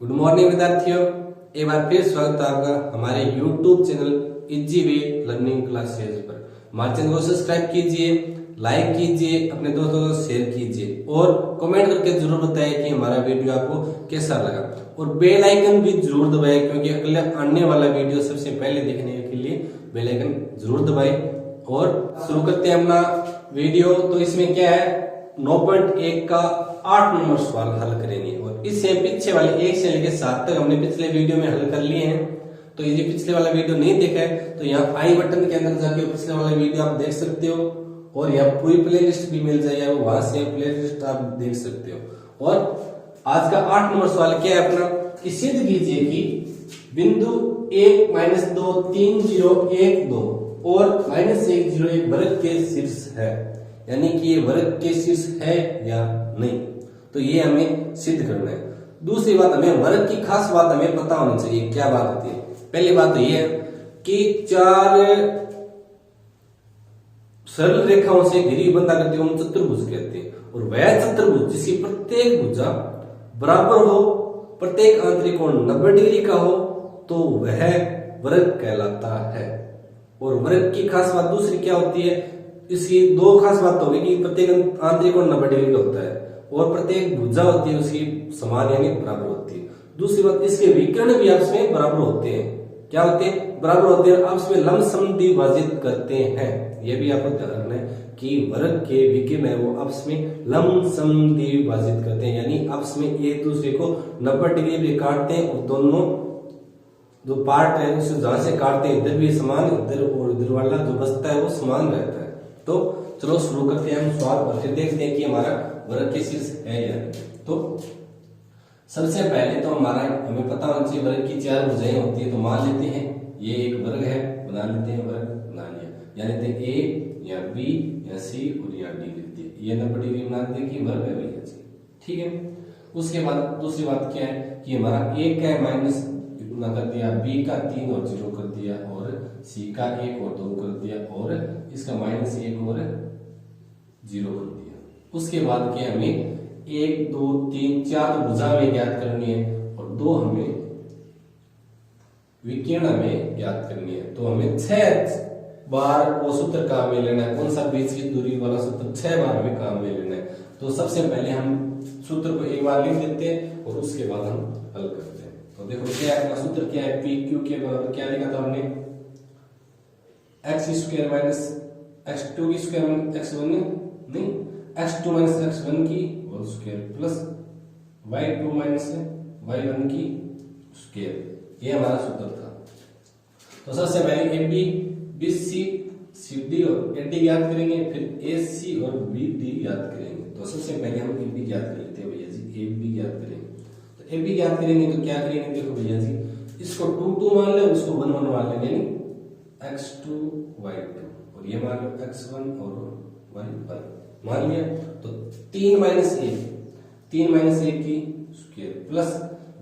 Good morning विद्यार्थियों, एक बार फिर स्वागत है आपका हमारे YouTube channel easy way learning classes पर। हमारे चैनल को सब्सक्राइब कीजिए, लाइक कीजिए, अपने दोस्तों को शेयर कीजिए और कमेंट करके जरूर बताएं कि हमारा वीडियो आपको कैसा लगा और बेल आइकन भी जरूर दबाएं, क्योंकि अगले आने वाला वीडियो सबसे पहले देखने के लिए बेल आइकन जरूर दबाएं। और शुरू करते हैं अपना वीडियो। तो इसमें क्या है, 9.1 का 8 नंबर सवाल हल करेंगे और इससे पीछे वाले 1 से लेकर 7 तक हमने पिछले वीडियो में हल कर लिए हैं। तो ये पिछले वाला वीडियो नहीं देखा है तो यहाँ आई बटन के अंदर जाके पिछले वाला वीडियो आप देख सकते हो और यहाँ पूरी प्ले लिस्ट भी मिल जाएगी, वहां से प्ले लिस्ट आप देख सकते हो। और आज का 8 नंबर सवाल क्या है अपना, कि सिद्ध कीजिए कि बिंदु 1 -2 3 0 1 2 और -1 0 1 वर्ग के शीर्ष है, यानी कि ये वर्ग के शीर्ष है या नहीं। तो ये हमें सिद्ध करना है। दूसरी बात, हमें वर्ग की खास बात हमें पता होनी चाहिए। क्या बात होती है? पहली बात तो ये है कि 4 सरल रेखाओं से घिरी बंधा करते हैं, हम चतुर्भुज कहते हैं। और वह चतुर्भुज जिसकी प्रत्येक भुजा बराबर हो, प्रत्येक आंतरिक कोण 90 डिग्री का हो, तो वह वर्ग कहलाता है। और वर्ग की खास बात दूसरी क्या होती है, इसकी 2 खास बात होगी कि प्रत्येक आंतरिक कोण 90 डिग्री का होता है और प्रत्येक भुजा होती है उसकी समान यानी बराबर होती है। दूसरी बात, इसके विकर्ण भी आपस में बराबर होते हैं। क्या होते हैं? बराबर होते हैं, आपस में लंब समद्विभाजित करते हैं। यह भी आपको ध्यान रखना है कि वर्ग के विकर्ण है वो आपस में लंब समद्विभाजित करते हैं, यानी आपस में एक दूसरे को 90 डिग्री पे काटते हैं और दोनों जो पार्ट है उसे जहां से काटते हैं इधर भी समान, इधर और इधर वाला जो बचता है वो समान रहता है। तो चलो शुरू करते हैं हम सवाल और फिर देखते हैं कि हमारा वर्ग के शीर्ष है या नहीं। तो सबसे पहले तो हमें पता होना चाहिए वर्ग की 4 भुजाएं होती है। तो मान लेते हैं ये एक वर्ग है, बना लेते हैं वर्ग, बना लिया, या लेते हैं ए या बी या सी और या डी लेते हैं। ये 90 डिग्री बना देते हैं कि वर्ग है भैया जी, ठीक है। उसके बाद दूसरी बात क्या है कि हमारा ए का माइनस इतना कर दिया, बी का 3 और 0 कर दिया और सी का 1 और 2 कर दिया और इसका -1 और 0 कर दिया। उसके बाद क्या, हमें 1 2 3 4 भुजा हमें ज्ञात करनी है और 2 हमें विकर्ण हमें ज्ञात करनी है। तो हमें 6 बार वो सूत्र काम में लेना है। कौन सा? बीच की दूरी वाला सूत्र 6 बार हमें काम में लेना है। तो सबसे पहले हम सूत्र को एक बार लिख देते हैं और उसके बाद हम हल करते हैं। तो देखो क्या है अपना सूत्र, क्या है, पी क्यू के बराबर क्या लिखा था हमने, x² - x2 की स्क्वायर x1 नहीं x2 - x1 की whole square plus y2 - y1 की स्क्वायर, ये हमारा सूत्र था। तो सबसे पहले AB BC CD और AD ज्ञात करेंगे, फिर AC और BD ज्ञात करेंगे। तो सबसे पहले हम AB ज्ञात कर लेते हैं भैया जी, AB ज्ञात करेंगे। तो AB ज्ञात करेंगे तो क्या करेंगे, देखो भैया जी, इसको 2 2 मान ले, उसको 1 1 मान लेंगे, यानी x2 y2 और ये मान लो x1 और y1 मान लिया। तो 3 - 1 की स्क्वायर प्लस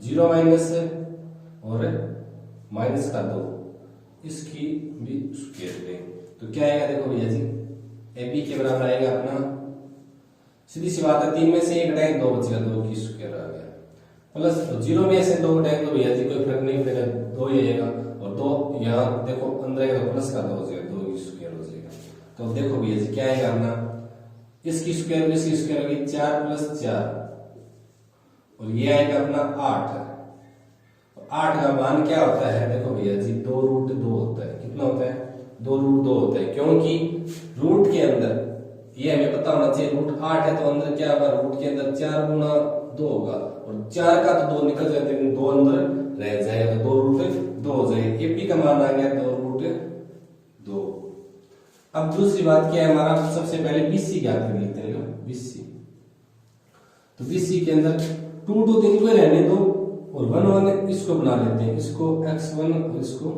0 माइनस और माइनस का 2 इसकी भी स्क्वायर लेंगे। तो क्या आएगा, देखो भैया जी, AB के बराबर आएगा अपना, सीधी सी बात है, 3 में से 1 घटाएंगे 2 बचेगा, 2 की स्क्वायर आ गया प्लस 0 में से 2 घटाएंगे तो भैया जी कोई फर्क नहीं पड़ेगा, 2 ही आएगा और 2 यहाँ देखो अंदर आएगा तो प्लस का 2 हो जाएगा, 2 की स्क्वायर हो जाएगा। तो देखो भैया जी क्या आएगा अपना, इसकी स्क्वायर इसकी स्क्वायर होगी 4 + 4 और ये आएगा अपना 8। 8 का मान क्या होता है, देखो भैया जी 2√2 होता है। कितना होता है? 2√2 होता है, क्योंकि रूट के अंदर ये हमें पता होना चाहिए, रूट 8 है तो अंदर क्या होगा, रूट के अंदर 4 × 2 होगा और 4 का तो 2 निकल जाते हैं, 2 अंदर रह जाएगा, 2√2 हो जाएगा। एपी का मान आ गया 2√2। अब दूसरी बात क्या है, हमारा सबसे पहले BC ज्ञात कर लेते हैं। BC, तो BC के अंदर 2 2 3 को रहने दो और 1 1 इसको बना लेते हैं, इसको x1 और इसको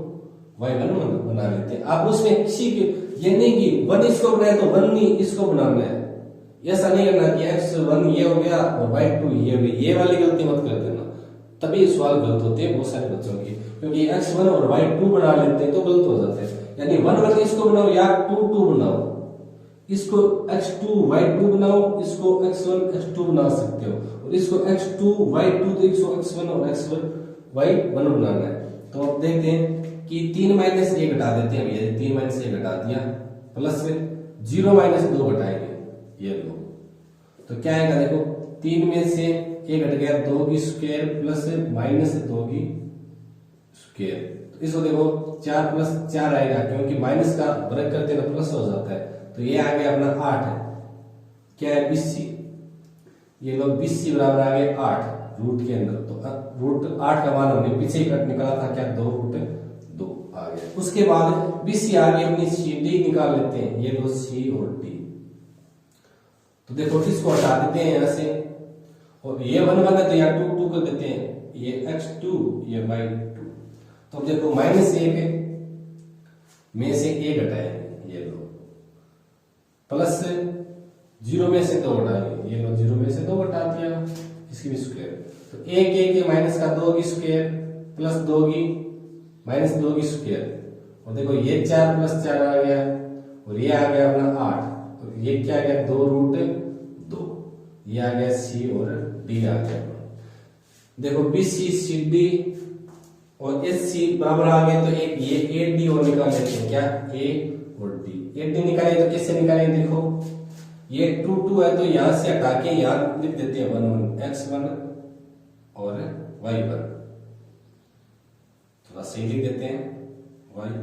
y1 बना लेते हैं। आप उसमें किसी के ये नहीं कि 1 इसको बनाए तो 1 नहीं इसको बनाना है, ऐसा नहीं करना कि x1 ये हो गया और y2 ये हो गया। ये वाली गलती मत कर देना, तभी सवाल गलत होते हैं बहुत सारे बच्चों के, क्योंकि x1 और y2 बना लेते हैं तो गलत हो जाते हैं। यानी 1 1 इसको बनाओ या 2 2 बनाओ, इसको x2 y2 बनाओ, इसको x1 x2 बना सकते हो, और इसको x2 y2 तो इसको x1 और x1 y1 बनाना है। तो अब देखते हैं कि 3 माइनस 1 घटा देते हैं भैया, 3 माइनस 1 घटा दिया, प्लस 0 माइनस 2 घटाएंगे, ये लो। तो क्या आएगा देखो, 3 में से 1 घट गया, 2 की स्क्वायर प्लस माइनस 2 की स्क्वायर। तो इसको देखो 4 प्लस 4 आएगा, क्योंकि माइनस का वर्ग करते हैं तो प्लस हो जाता है। तो ये आ गया अपना 8 है, क्या है 20, ये लो 20 बराबर आ गए 8 रूट के अंदर। तो रूट 8 का मान हमने पीछे ही कट निकाला था, क्या 2 रूट 2 आ गया। उसके बाद 20 आ गई अपनी सी डी निकाल लेते हैं, ये लो सी और डी। तो देखो इसको हटा देते हैं यहाँ से, और ये 1 1 है तो यहाँ 2 2 कर देते हैं, ये x2 ये y2। तो अब देखो माइनस 1 में से 1 घटाएंगे, ये लो, प्लस 0 में से 2 घटाएंगे, ये लो 0 में से 2 घटा दिया, इसकी भी स्क्वायर। तो 1 1 माइनस का 2 की स्क्वायर प्लस 2 की माइनस 2 की स्क्वायर। और देखो ये 4 प्लस 4 आ गया, और ये आ गया अपना 8, और ये क्या आ गया 2 रूट 2, ये आ गया सी और डी आ गया। देखो बी सी सी डी और एस सी बराबर आ गए, तो एक ये ए डी और निकाल लेते हैं, क्या ए और डी। ए डी निकालेंगे तो कैसे निकालेंगे, देखो ये 2 2 है तो यहां से हटा के यहां लिख देते हैं 1 1 x1 और y1, थोड़ा सही लिख देते हैं y1।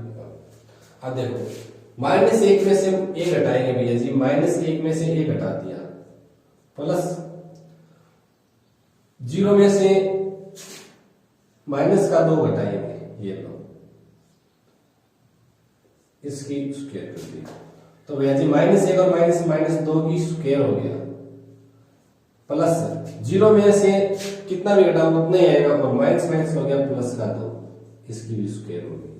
अब देखो माइनस 1 में से 1 घटाएंगे भैया जी, माइनस 1 में से 1 घटा दिया, प्लस 0 में से माइनस का 2 घटाएंगे, ये लो, इसकी स्क्वायर कर दी। तो भैया जी माइनस 1 और माइनस माइनस 2 की स्क्वायर हो गया, प्लस 0 में से कितना भी घटाओ उतना ही आएगा, और माइनस माइनस हो गया प्लस का 2, इसकी भी स्क्वायर हो गई।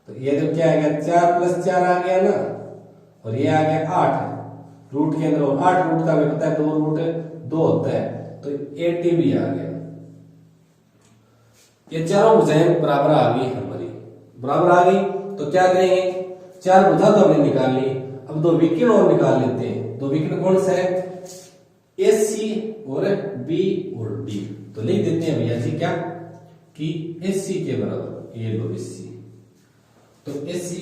तो ये तो क्या आ गया 4 प्लस 4 आ गया ना, और ये आ गया 8 रूट के अंदर, और 8 रूट का हमें पता है 2 रूट 2 होता है, तो 80 भी आ गया। ये चारों भुजाएं बराबर आ गई हमारी, बराबर आ गई। तो क्या करेंगे, 4 भुजा तो हमने निकाल ली, अब 2 विकर्ण और निकाल लेते हैं। 2 विकर्ण कौन सा है, एस सी और बी और डी। तो लिख देते हैं भैया जी क्या कि एस सी के बराबर, ये लो एस सी। तो एस सी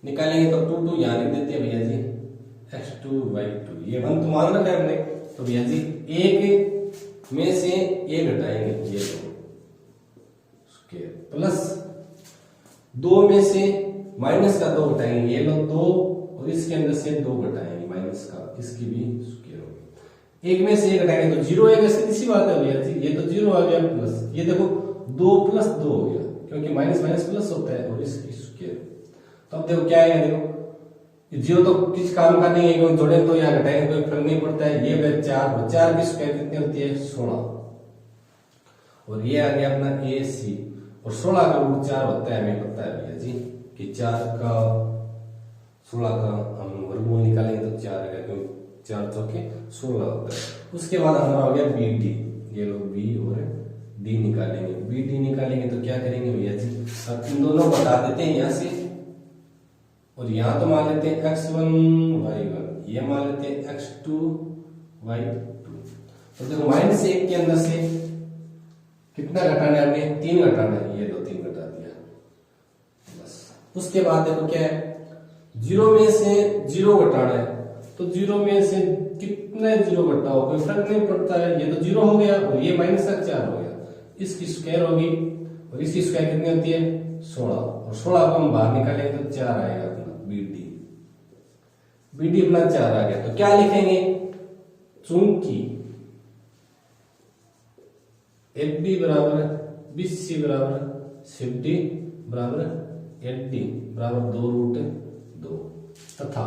निकालेंगे तो 2 2 यहां लिख देते हैं भैया जी, x2 y2, ये 1 तो मान रखा है हमने। तो भैया जी 1 में से 1 घटाएंगे, ये लो स्क्वायर, प्लस 2 में से माइनस का 2 घटाएंगे, ये लो 2, और इसके अंदर से 2 घटाएंगे माइनस का, इसकी भी स्क्वायर होगी। 1 में से 1 घटाएंगे तो 0 आएगा, सीधी सी बात है भैया जी, ये तो 0 आ गया, प्लस ये देखो 2 प्लस 2 हो गया, क्योंकि माइनस माइनस प्लस होता है, और इसकी स्क्वायर। तो अब देखो क्या आएगा, देखो 0 तो किस काम का नहीं है, क्योंकि जोड़े तो यहाँ घटाएंगे कोई फर्क नहीं पड़ता है। ये 4 की स्क्वायर कितनी होती है 16, और ये आ गया अपना ए सी, और 16 का रूट 4 होता है, हमें पता है भैया जी कि 4 का 16 का हम वर्गमूल निकालेंगे तो 4 आएगा, क्योंकि 4 चौके 16 होता है। उसके बाद हमारा हो गया बी डी, ये लोग बी और डी निकालेंगे। बी डी निकालेंगे तो क्या करेंगे भैया जी, अब इन दोनों को हटा देते हैं यहाँ से, और यहां तो मान लेते हैं x1 y1, ये मान लेते हैं x2 y2। तो देखो माइनस 1 के अंदर से कितना घटाना है हमने, 3 घटाना है, ये 3 घटा दिया बस। उसके बाद देखो क्या है, 0 में से 0 घटाना है, तो 0 में से कितने 0 घटाओ कोई फर्क नहीं पड़ता है, ये तो 0 हो गया, और ये माइनस का 4 हो गया, इसकी स्क्वायर होगी, और इसकी स्क्वायर कितनी होती है 16, और 16 को हम बाहर निकालेंगे तो 4 आएगा अपना बी डी। बी डी अपना 4 आ गया, तो क्या लिखेंगे, चूंकि एफ डी बराबर बी सी बराबर सी डी बराबर एफ डी बराबर 2 रूट 2, तथा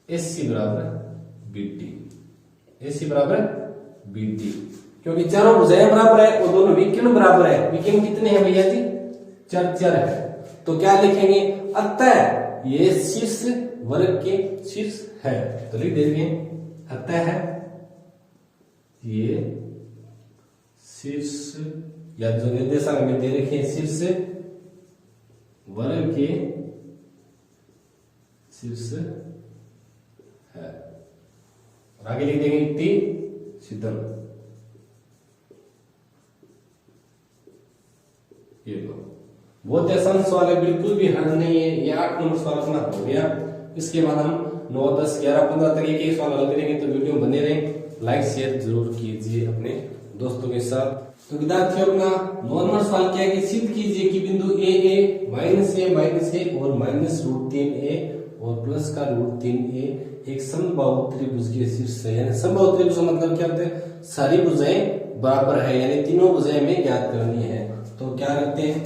एस सी बराबर बी डी, एस सी बराबर बी डी, क्योंकि चारों भुजाएं बराबर है और दोनों विकर्ण बराबर है। विकर्ण कितने हैं भैया जी, 4 है। तो क्या लिखेंगे, अतः ये शीर्ष वर्ग के शीर्ष है, तो लिख देंगे अतः ये शीर्ष, या जो निर्देशांक में दे रखे हैं शीर्ष वर्ग के शीर्ष है। और आगे लिख देंगे इक्ति शीतल। ये लो, बहुत आसान सवाल है, बिल्कुल भी हार्ड नहीं है। ये 8 नंबर सवाल अपना हो गया। इसके बाद हम 9, 10, 11, 15 तक एक सवाल हल करेंगे। तो वीडियो बने रहे, लाइक शेयर जरूर कीजिए अपने दोस्तों के साथ। तो विद्यार्थियों अपना 9 नंबर सवाल क्या है कि सिद्ध कीजिए कि बिंदु ए माइनस ए और माइनस √3a और प्लस का √3a एक समबाहु त्रिभुज के शीर्ष है। यानी समबाहु त्रिभुज का मतलब क्या होता है, सारी भुजाएं बराबर है, यानी तीनों भुजाएं हमें ज्ञात करनी है। तो क्या करते हैं,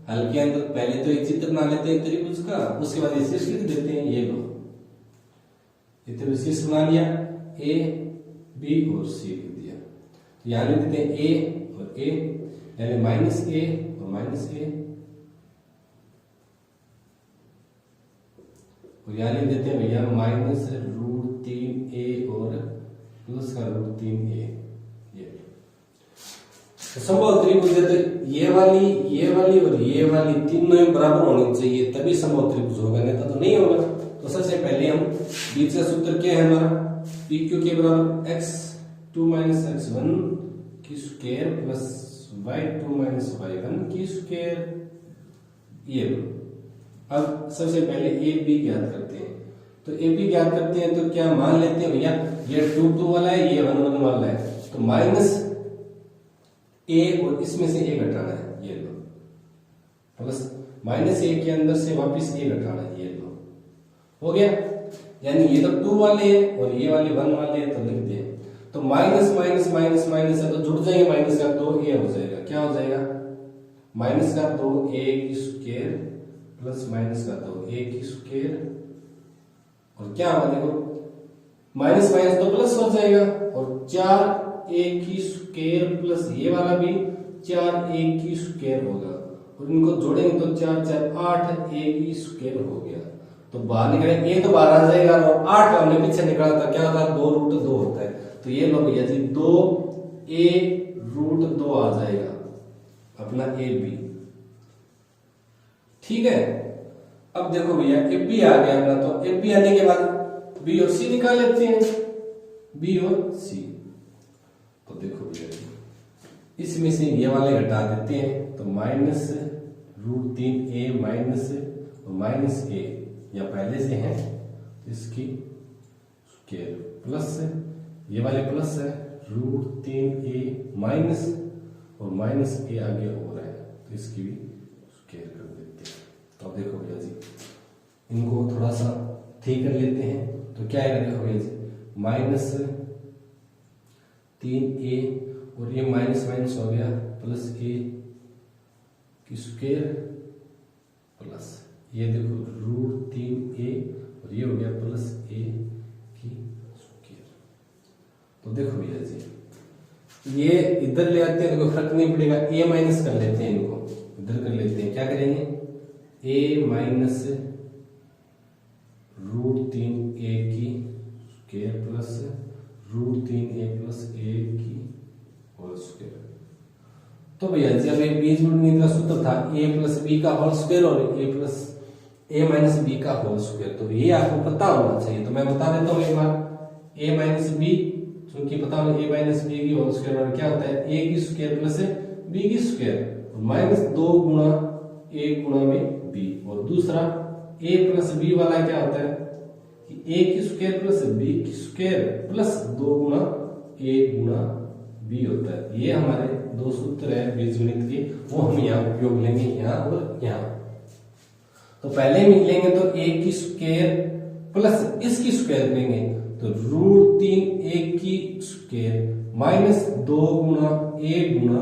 हल के अंदर पहले तो एक चित्र बना लेते हैं त्रिभुज का, उसके बाद ये शीर्ष लिख देते हैं। ये लो, ये त्रिभुज शीर्ष बना लिया, ए बी और सी लिख दिया। तो यहां लिख देते हैं ए और ए, यानी माइनस ए और माइनस ए, और यहां लिख देते हैं भैया माइनस √3a और प्लस का √3a। समबाहु त्रिभुज है तो ये वाली और ये वाली तीनों बराबर होनी चाहिए, तभी समबाहु त्रिभुज होगा, नहीं तो नहीं होगा। तो सबसे पहले हम बीच का सूत्र क्या है हमारा, PQ के बराबर x2 माइनस x1 की square plus y2 minus y1 की स्क्वायर। ये अब सबसे पहले AB ज्ञात करते हैं। तो AB ज्ञात करते हैं तो क्या मान लेते हैं भैया, ये 2 वाला है, ये 1 वाला है, तो माइनस ए और इसमें से ए घटाना है। ये लो, प्लस माइनस ए के अंदर से वापस ए घटाना है। ये लो, हो गया। यानी ये तो 2 वाले हैं और ये वाले 1 वाले हैं, तो लिख दिए। तो माइनस माइनस माइनस माइनस है तो जुड़ जाएंगे, माइनस का 2a हो जाएगा। क्या हो जाएगा, माइनस का 2a की स्क्वायर प्लस माइनस का 2a की स्क्वायर, और क्या होगा देखो, माइनस माइनस तो प्लस हो जाएगा, और 4a की स्क्वायर प्लस ये वाला भी 4a की स्क्वायर होगा, और इनको जोड़ेंगे तो 4 4 8a की स्क्वायर हो गया। तो बाहर निकले a तो बाहर आ जाएगा, और 8 हमने पीछे निकाला था, क्या होता है 2√2 होता है। तो ये लो भैया जी 2a√2 आ जाएगा अपना AB। ठीक है, अब देखो भैया AB आ गया अपना, तो AB आने के बाद B और C निकाल लेते हैं, B और C। तो देखो भैया इसमें से ये वाले घटा देते हैं, तो माइनस √3a माइनस और माइनस a या पहले से है, इसकी स्क्वायर प्लस ये वाले प्लस है √3a माइनस और माइनस a आगे हो रहा है, तो इसकी भी स्क्वायर कर देते हैं। तो अब देखो भैया जी इनको थोड़ा सा ठीक कर लेते हैं। तो क्या आएगा देखो भैया जी, माइनस 3a और ये माइनस माइनस हो गया प्लस a की स्क्वायर प्लस ये देखो √3a और ये हो गया प्लस a की स्क्वायर। तो देखो भैया जी ये इधर ले आते हैं, देखो फर्क नहीं पड़ेगा, a माइनस कर लेते हैं, इनको इधर कर लेते हैं। क्या करेंगे, a माइनस √3a की square plus √3a plus a की होल स्क्वायर। तो भैया जी अब एक बीजगणित का सूत्र था a प्लस b का होल स्क्वायर और a माइनस b का होल स्क्वायर। तो ये आपको पता होना चाहिए, तो मैं बता देता हूँ एक बार, a माइनस b क्योंकि पता हो a माइनस b की होल स्क्वायर और क्या होता है a की स्क्वायर प्लस b की स्क्वायर और माइनस 2 गुणा a गुणा में b, और दूसरा a प्लस b वाला क्या होता है कि a की स्क्वायर प्लस b की स्क्वायर प्लस 2 गुणा a गुणा b होता है। ये हमारे दो सूत्र है बीजगणित के, वो हम यहाँ उपयोग लेंगे, यहाँ और यहाँ। तो पहले हम लेंगे तो a की स्क्वायर प्लस इसकी स्क्वायर करेंगे, तो √3a की स्क्वायर माइनस 2 गुणा a गुणा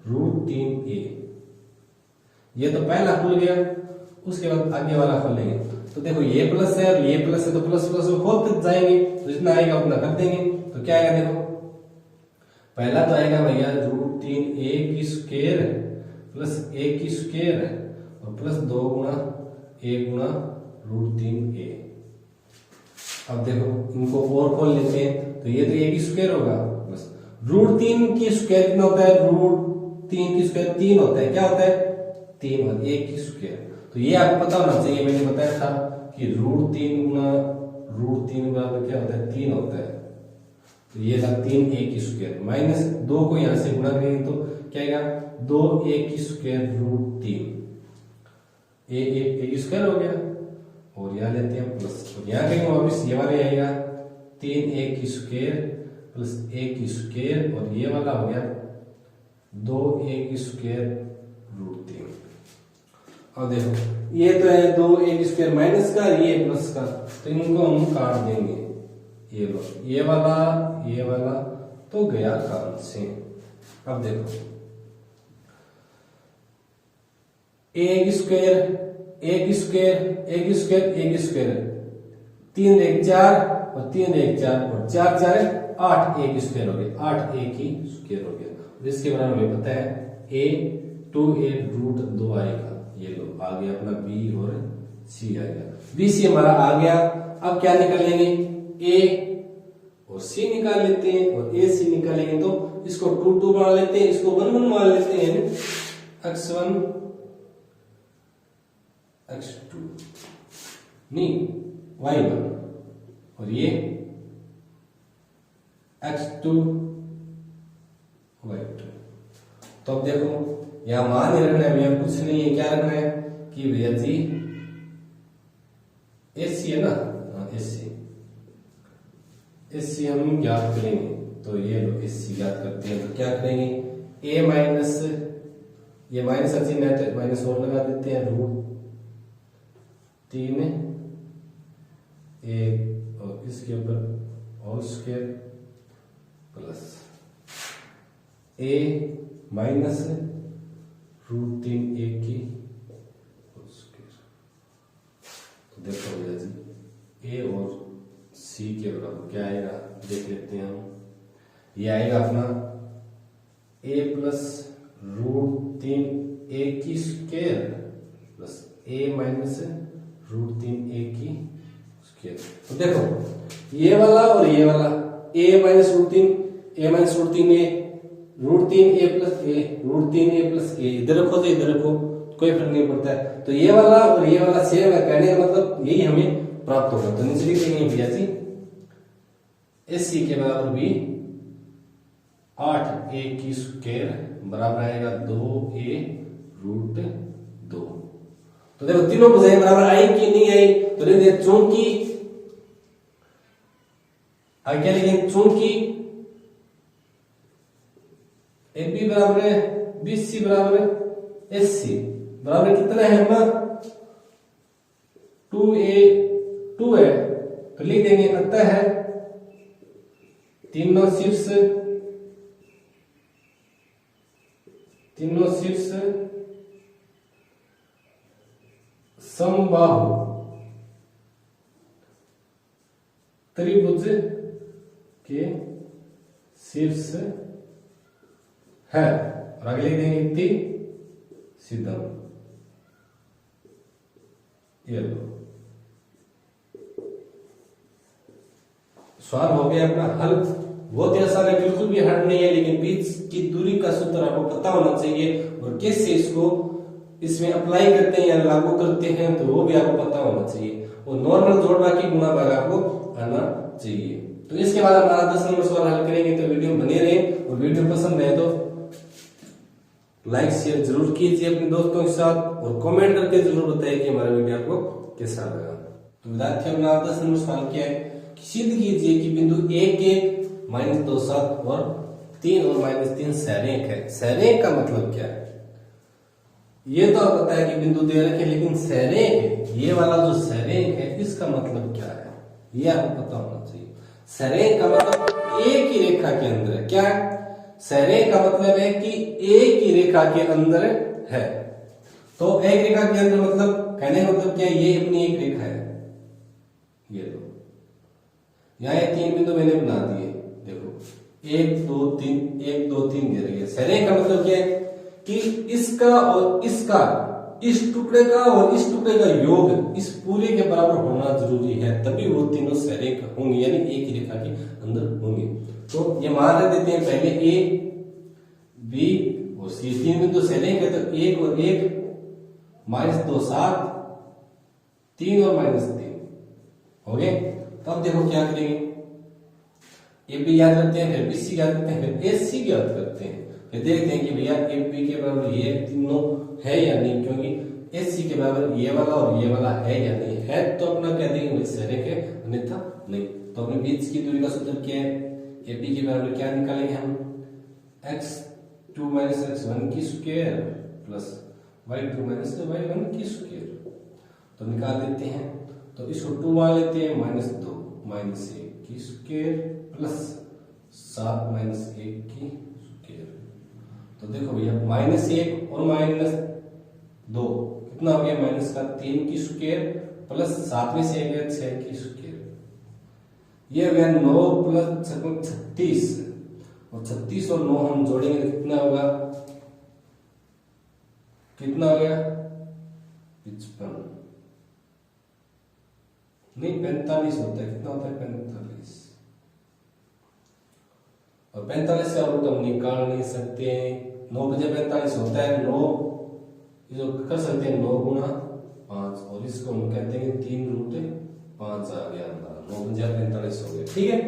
√3a। ये तो पहला खुल गया, उसके बाद आगे वाला खोलेंगे। तो देखो ये प्लस है और ये प्लस है, तो प्लस प्लस खोलते जाएंगे, तो जितना आएगा उतना कर देंगे। तो क्या आएगा देखो, पहला तो आएगा भैया √3a की स्क्वायर प्लस a की स्क्वायर और प्लस 2 गुणा a गुणा √3a। अब देखो इनको और खोल लेते हैं, तो ये तो a की स्क्वायर होगा प्लस √3 की स्क्वायर कितना होता है, √3 की स्क्वायर 3 होता है, क्या होता है 3 और a की स्क्वायर। तो ये आपको पता होना चाहिए, मैंने बताया था कि √3 गुना √3 बराबर क्या होता है 3 होता है, तो ये था 3a की स्क्वायर माइनस 2 को यहां से गुणा करेंगे तो क्या आएगा 2a की स्क्वायर √3 a की स्क्वायर हो गया, और यहाँ लेते हैं प्लस, और यहाँ करेंगे वापिस ये वाले आएगा 3a की स्क्वायर प्लस a की स्क्वायर, और ये वाला हो गया 2a की स्क्वायर √3। अब देखो ये तो है 2a की स्क्वायर माइनस का, ये प्लस का, तो इनको हम काट देंगे, ये लो ये वाला तो गया काम से। अब देखो a की स्क्वायर a की स्क्वायर 3 एक 4 और 3 एक 4 और 4 4 है 8 a की स्क्वायर हो गया, 8 a की स्क्वायर हो गया। इसके बारे में पता है a 2a √2 आएगा, ये लो आ गया अपना b और c आएगा, b c हमारा आ गया। अब क्या निकालेंगे a और c निकाल लेते हैं, और a c निकालेंगे तो इसको 2 2 बना लेते हैं, इसको 1 1 मान लेते हैं, x1 x2 नहीं y1, और ये x2 y2। तो अब देखो यहां मान ही रखना है भैया, कुछ नहीं है, क्या रखना है कि भैया जी एस सी है ना, एस सी हम ज्ञात करेंगे, तो ये लो एस सी ज्ञात करते हैं, तो क्या करेंगे a माइनस ये माइनस है माइनस और लगा देते हैं √3 एक और इसके ऊपर और square plus a minus √3 a की स्क्वायर। तो देखो भैया जी a और c के बराबर क्या आएगा देख लेते हैं हम, ये आएगा अपना a प्लस √3 a की square plus a minus √3 a की स्क्वायर। तो देखो ये वाला और ये वाला a minus √3 a √3a plus a इधर रखो तो इधर रखो, कोई फर्क नहीं पड़ता है। तो ये वाला और ये वाला सेम है, कहने का मतलब यही हमें प्राप्त होगा। तो नीचे लिख देंगे भैया जी एस सी के बराबर भी 8a की स्क्वायर बराबर आएगा 2a √2। तो देखो तीनों भुजाएं बराबर आई कि नहीं आई, तो लिख दिया चूंकि आगे क्या लिखेंगे चूंकि ए बी बराबर है बी सी बराबर है एस सी बराबर कितना है हमारा 2 है, तो लिख देंगे अतः है तीनों शीर्ष समबाहु त्रिभुज के शीर्ष है, और आगे लिख देंगे इति सिद्धम। ये लो सवाल हो गया अपना हल, बहुत ही आसान है, बिल्कुल भी हार्ड नहीं है, लेकिन बीच की दूरी का सूत्र आपको पता होना चाहिए, और कैसे इसको इसमें अप्लाई करते हैं या लागू करते हैं तो वो भी आपको पता होना चाहिए, और नॉर्मल जोड़ बाकी गुणा भाग आपको आना चाहिए। तो इसके बाद हमारा 10 नंबर सवाल हल करेंगे, तो वीडियो बने रहे, और वीडियो पसंद है तो लाइक शेयर जरूर कीजिए अपने दोस्तों के साथ, और कमेंट करके जरूर बताइए कि हमारा वीडियो आपको कैसा लगा। तो विद्यार्थियों अपना 10 नंबर सवाल क्या है, सिद्ध कीजिए कि बिंदु 1 1 माइनस 2 7 और 3 और माइनस 3 सरेख है। सरेख का मतलब क्या है, ये तो आप पता है कि बिंदु दे रखे, लेकिन सरेख है, ये वाला जो सरेख है इसका मतलब क्या है ये आपको पता होना चाहिए। सरेख का मतलब एक ही रेखा के अंदर है, क्या है सरेख का मतलब है कि एक ही रेखा के अंदर है। तो एक रेखा के अंदर मतलब कहने का मतलब क्या है, ये अपनी एक रेखा है, ये लो यहाँ 3 बिंदु मैंने बना दिए, देखो 1 2 3 1 2 3 दे रही है। सरेख का मतलब क्या है कि इसका और इसका, इस टुकड़े का और इस टुकड़े का योग इस पूरे के बराबर होना जरूरी है, तभी वो तीनों सरेख होंगे, यानी एक ही रेखा के अंदर होंगे। तो ये मान देते हैं पहले ए बी और सी, 3 बिंदु सरेख है, तो 1 और 1 माइनस 2 7 3 और माइनस 3 हो गए। तो अब देखो क्या करेंगे, ए बी याद करते हैं, फिर बी सी याद करते हैं, फिर ए सी याद करते हैं, फिर देखते हैं कि भैया ए बी के बराबर ये तीनों है या नहीं, क्योंकि ए सी के बराबर ये वाला और ये वाला है या नहीं है तो अपना कह देंगे सरेख है, अन्यथा नहीं। तो अपने बीच की दूरी का सूत्र क्या है, ए बी के बराबर क्या निकालेंगे हम, x2 माइनस x1 की square plus y2 minus y1 की स्क्वायर, तो निकाल देते हैं। तो इसको 2 मान लेते हैं, -2 माइनस 1 की स्क्वायर प्लस 7 माइनस 1 की स्क्वायर। तो देखो भैया -1 और -2 कितना हो गया, -3 की स्क्वायर प्लस 7 में से 1 गया 6 की स्क्वायर, ये हो गया 9 प्लस 36, और 36 और 9 हम जोड़ेंगे तो कितना होगा, कितना हो गया 55 नहीं 45 होता है, कितना होता है 45, और 45 का रूट हम निकाल नहीं सकते हैं, 9 बजे 45 होता है, 9 जो कर सकते हैं 9 गुना 5, और इसको हम कहते हैं 3 रूट 5 आ गया हमारा, 9 बजे 45 हो गया, ठीक है।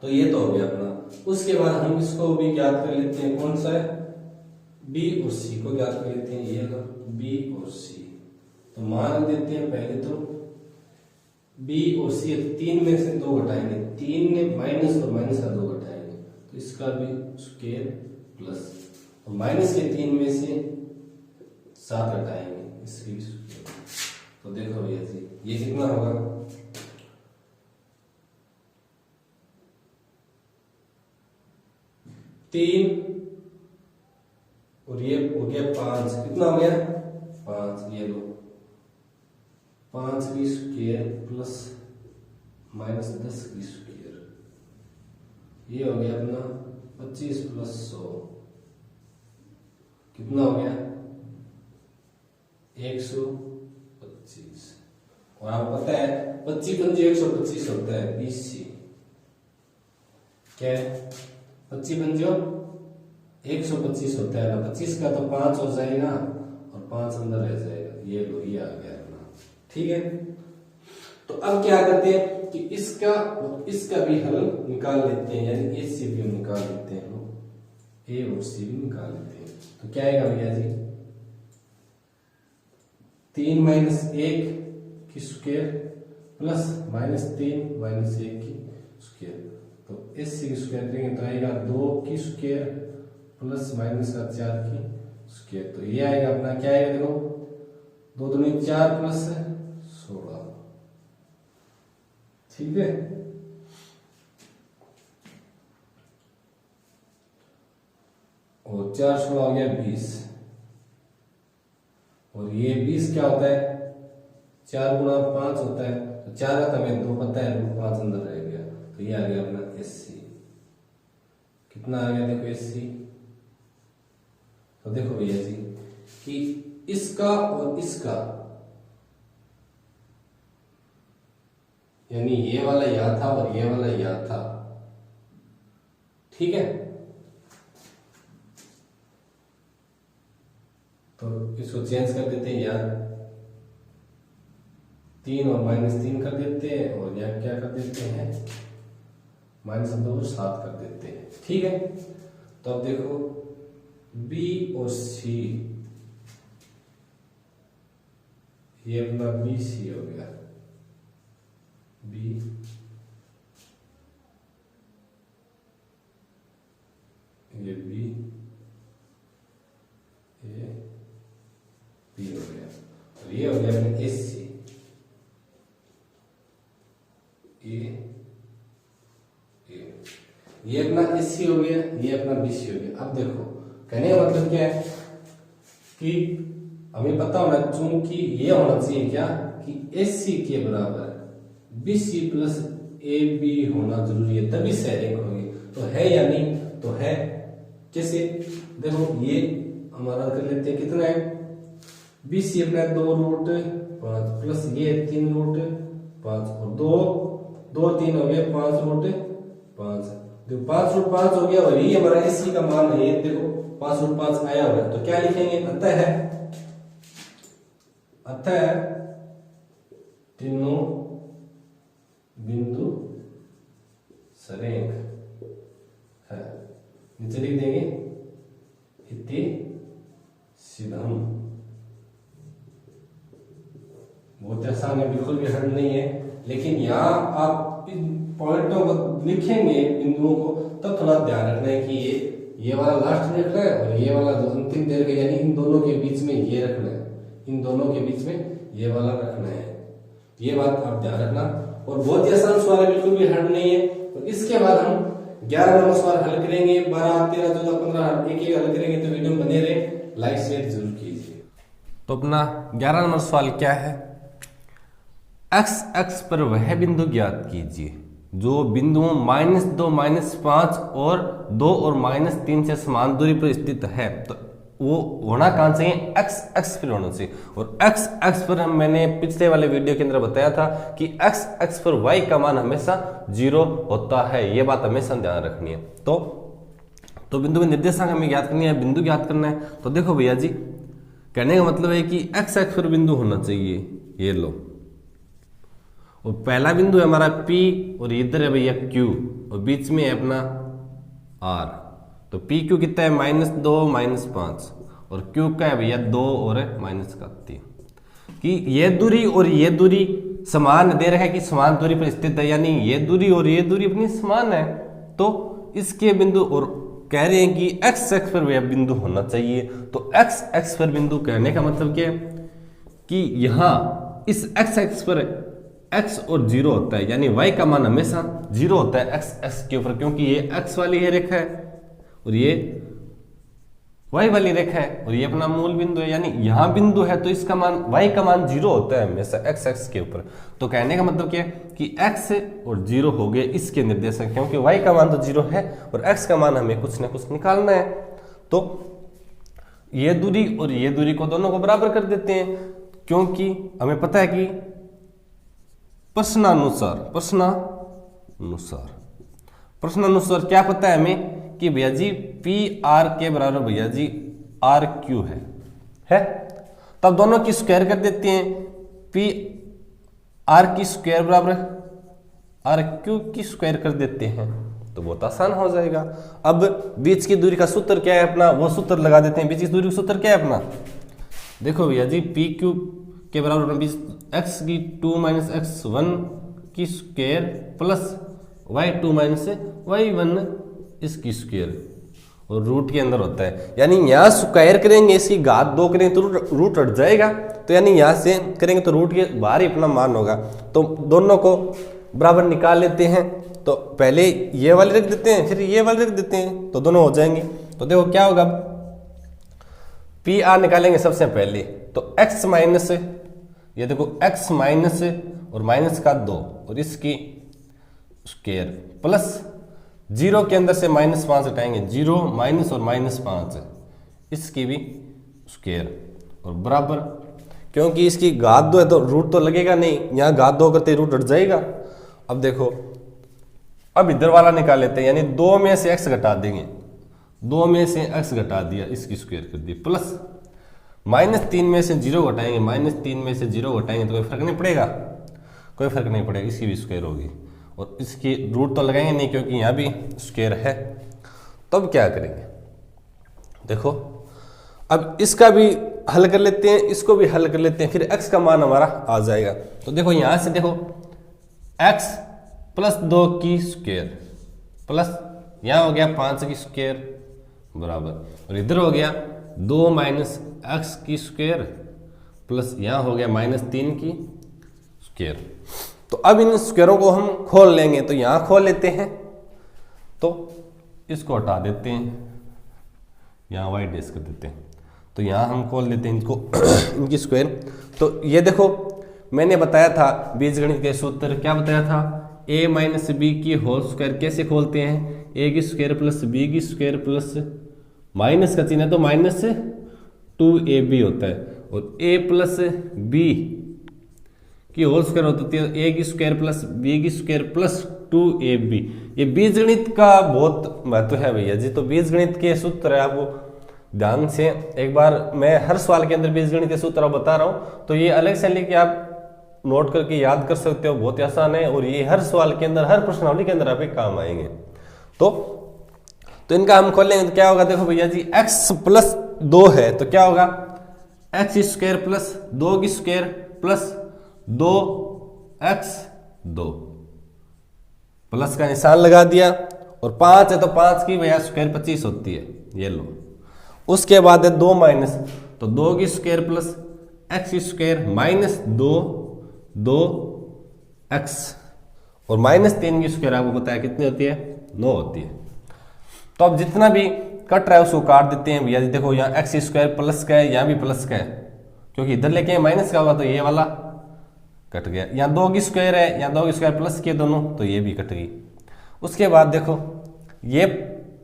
तो ये तो हो गया अपना। उसके बाद हम इसको भी ज्ञात कर लेते हैं, कौन सा है, बी और सी को ज्ञात कर लेते हैं, ये बी और सी। तो मान देते हैं पहले तो बी और सी, 3 में से 2 घटाएंगे, 3 में माइनस और माइनस का 2 घटाएंगे तो इसका भी स्क्वायर प्लस, और माइनस के 3 में से 7 घटाएंगे इसकी भी स्क्वायर। तो देखो भैया जी ये कितना होगा, 3 और ये हो गया 5, कितना हो गया 5, ये लो 5 की स्क्वायर प्लस -10 की स्क्वायर, ये हो गया अपना 25 प्लस 100, कितना हो गया 125। और आपको पता है 25 पंजे 125 होता है, 20 क्या है 25 पंजे 125 होता है ना, 25 का तो 5 हो जाएगा और 5 अंदर रह जाएगा, ये लो ये आ गया अपना, ठीक है। तो अब क्या करते हैं कि इसका और इसका भी हल निकाल लेते हैं, यानी ए सी भी हम निकाल लेते हैं, ए और सी भी निकाल लेते हैं। तो क्या आएगा भैया जी, 3 माइनस 1 की स्क्वायर प्लस -3 माइनस 1 की स्क्वायर, तो एस सी की स्क्वायर करेंगे तो आएगा 2 की स्क्वायर प्लस -4 की स्क्वायर। तो ये आएगा अपना क्या आएगा, देखो 2 दूनी 4 प्लस 16, ठीक है। और 4 16 हो गया 20, और ये 20 क्या होता है 4 गुणा 5 होता है, तो 4 का हमें 2 पता है, रूट 5 अंदर रह गया, तो ये आ गया अपना एस सी, कितना आ गया देखो एस सी। तो देखो भैया जी कि इसका और इसका, यानी ये वाला यहाँ था और ये वाला यहाँ था, ठीक है। तो इसको चेंज कर देते हैं, यार 3 और -3 कर देते हैं, और यहाँ क्या कर देते हैं -2 और 7 कर देते हैं, ठीक है। तो अब देखो बी और सी, ये अपना बी सी हो गया, बी ये बी ये बी हो गया, और ये हो गया अपना एस सी, ये अपना एस सी हो गया, ये अपना बी सी हो गया। अब देखो कहने का मतलब क्या है कि हमें पता होना, चूंकि ये होना चाहिए क्या कि एस सी के बराबर B C plus A B होना जरूरी है, तभी सैनिक होगी। तो है या नहीं, तो है। जैसे देखो ये हमारा कर लेते हैं, कितना है बी सी अपना 2 रूट 5 प्लस ये 3 रूट 5 और 2 2 3 हो गया 5 रूट 5, देखो 5 रूट 5 हो गया, और ये हमारा एस सी का मान है, ये देखो 5 रूट 5 आया हुआ है। तो क्या लिखेंगे, अतः तीनों बिंदु सरेख है। नीचे लिख देंगे इति सिद्धम। बहुत आसान है, बिल्कुल भी हार्ड नहीं है, लेकिन यहाँ आप इन पॉइंटों को लिखेंगे बिंदुओं को, तब थोड़ा ध्यान रखना है कि ये वाला लास्ट में रखना है और ये वाला जो अंतिम दे रखा है, यानी इन दोनों के बीच में ये रखना है, इन दोनों के बीच में ये वाला रखना है। ये बात आप ध्यान रखना। और बहुत ही आसान सवाल है, बिल्कुल भी हार्ड नहीं है। और इसके बाद हम 11 नंबर सवाल हल करेंगे। 12, 13, 14, 15 एक एक हल करेंगे, तो वीडियो बने रहे, लाइक शेयर जरूर कीजिए। तो अपना 11 नंबर सवाल क्या है? x पर वह बिंदु ज्ञात कीजिए जो बिंदुओं -2, -5 और 2 और -3 से समान दूरी पर स्थित है। तो वो होना कहां चाहिए? x पर होना चाहिए। और x पर मैंने पिछले वाले वीडियो के अंदर बताया था कि x पर y का मान हमेशा 0 होता है। ये बात हमेशा ध्यान रखनी है। तो बिंदु के निर्देशांक हमें ज्ञात करनी है, बिंदु ज्ञात करना है। तो देखो भैया जी, कहने का मतलब है कि x पर बिंदु होना चाहिए, ये लो। और पहला बिंदु है हमारा P और इधर है भैया Q और बीच में है अपना R। तो PQ कितना है? -2, -5 और Q का है भैया 2 और -3। कि ये दूरी और ये दूरी समान दे रहा है कि समान दूरी पर स्थित है, यानी ये दूरी और ये दूरी अपनी समान है। तो इसके बिंदु और कह रहे हैं कि x पर वह बिंदु होना चाहिए। तो x पर बिंदु कहने का मतलब क्या है कि यहाँ इस x पर x और 0 होता है, यानी y का मान हमेशा 0 होता है x के ऊपर, क्योंकि ये x वाली है रेखा है और ये y वाली रेखा है और ये अपना मूल बिंदु है, यानी यहाँ बिंदु है तो इसका मान y का मान 0 होता है हमेशा x के ऊपर। तो कहने का मतलब क्या है कि x और 0 हो गए इसके निर्देशक, क्योंकि y का मान तो 0 है और x का मान हमें कुछ ना कुछ निकालना है। तो ये दूरी और ये दूरी को दोनों को बराबर कर देते हैं, क्योंकि हमें पता है कि प्रश्नानुसार क्या पता है हमें कि भैया जी पी आर के बराबर भैया जी आर क्यू है। तब दोनों की स्क्वायर कर देते हैं। पी आर की स्क्वायर बराबर आर क्यू की स्क्वायर कर देते हैं, तो बहुत आसान हो जाएगा। अब बीच की दूरी का सूत्र क्या है अपना, वो सूत्र लगा देते हैं। बीच की दूरी का सूत्र क्या है अपना? देखो भैया जी, पी क्यू के बराबर x की 2 - x1 की स्क्वायर प्लस y2 - y1 इसकी स्क्वायर और रूट के अंदर होता है। यानी यहाँ स्क्वायर करेंगे, इसकी घात 2 करेंगे तो रूट हट जाएगा। तो यानी यहाँ से करेंगे तो रूट के बाहर ही अपना मान होगा। तो दोनों को बराबर निकाल लेते हैं। तो पहले ये वाले रख देते हैं, फिर ये वाले रख देते हैं, तो दोनों हो जाएंगे। तो देखो क्या होगा, पी आर निकालेंगे सबसे पहले। तो x माइनस, ये देखो x माइनस और माइनस का 2 और इसकी स्क्वायर प्लस 0 के अंदर से -5 हटाएंगे, 0 माइनस और -5 इसकी भी स्क्वायर और बराबर, क्योंकि इसकी घात 2 है तो रूट तो लगेगा नहीं, यहाँ घात 2 करते रूट हट जाएगा। अब देखो, अब इधर वाला निकाल लेते हैं, यानी 2 में से x घटा देंगे, 2 में से x घटा दिया, इसकी स्क्वायर कर दी, प्लस -3 में से 0 घटाएंगे, -3 में से 0 घटाएंगे तो कोई फर्क नहीं पड़ेगा, कोई फर्क नहीं पड़ेगा, इसकी भी स्क्वायर होगी। और इसकी रूट तो लगाएंगे नहीं क्योंकि यहाँ भी स्क्वायर है। तो अब क्या करेंगे, देखो अब इसका भी हल कर लेते हैं, इसको भी हल कर लेते हैं, फिर x का मान हमारा आ जाएगा। तो देखो यहाँ से देखो x प्लस 2 की स्क्वायर प्लस यहाँ हो गया 5 की स्क्वायर बराबर, और इधर हो गया 2 माइनस एक्स की स्क्वायर प्लस यहाँ हो गया -3 की स्क्वायर। तो अब इन स्क्वायरों को हम खोल लेंगे, तो यहाँ खोल लेते हैं, तो इसको हटा देते हैं, यहाँ वाई डैश कर देते हैं, तो यहाँ हम खोल लेते हैं इनको इनकी स्क्वायर। तो ये देखो मैंने बताया था बीजगणित के सूत्र, क्या बताया था, a माइनस बी की होल स्क्वायर कैसे खोलते हैं, a की स्क्वायर प्लस b की स्क्वायर प्लस माइनस का चिन्ह है तो -2ab होता है, और a प्लस b की होल स्क्वायर होती है a की स्क्वायर प्लस b की स्क्वायर प्लस 2ab। ये बीजगणित का बहुत महत्व है भैया जी। तो बीजगणित के सूत्र है, आपको ध्यान से एक बार मैं हर सवाल के अंदर बीजगणित के सूत्र बता रहा हूँ, तो ये अलग से लेके आप नोट करके याद कर सकते हो, बहुत ही आसान है और ये हर सवाल के अंदर, हर प्रश्नावली के अंदर आपके काम आएंगे। तो इनका हम खोलेंगे तो क्या होगा, देखो भैया जी x प्लस 2 है तो क्या होगा एक्स स्क्वायर प्लस 2 की स्क्वायर प्लस 2x2 प्लस का निशान लगा दिया, और 5 है तो 5 की भैया स्क्वायर 25 होती है, ये लो। उसके बाद है 2 माइनस, तो 2 की square plus x square minus 2x और माइनस 3 की स्क्वायर आपको पता है कितनी होती है, 9 होती है। तो अब जितना भी कट रहा है उसको काट देते हैं भैया जी। देखो यहाँ एक्स स्क्वायर प्लस का है, यहाँ भी प्लस का है, क्योंकि इधर लेके माइनस का होगा तो ये वाला कट गया। यहाँ 2 की स्क्वायर है, यहाँ 2 की स्क्वायर प्लस के दोनों, तो ये भी कट गई। उसके बाद देखो ये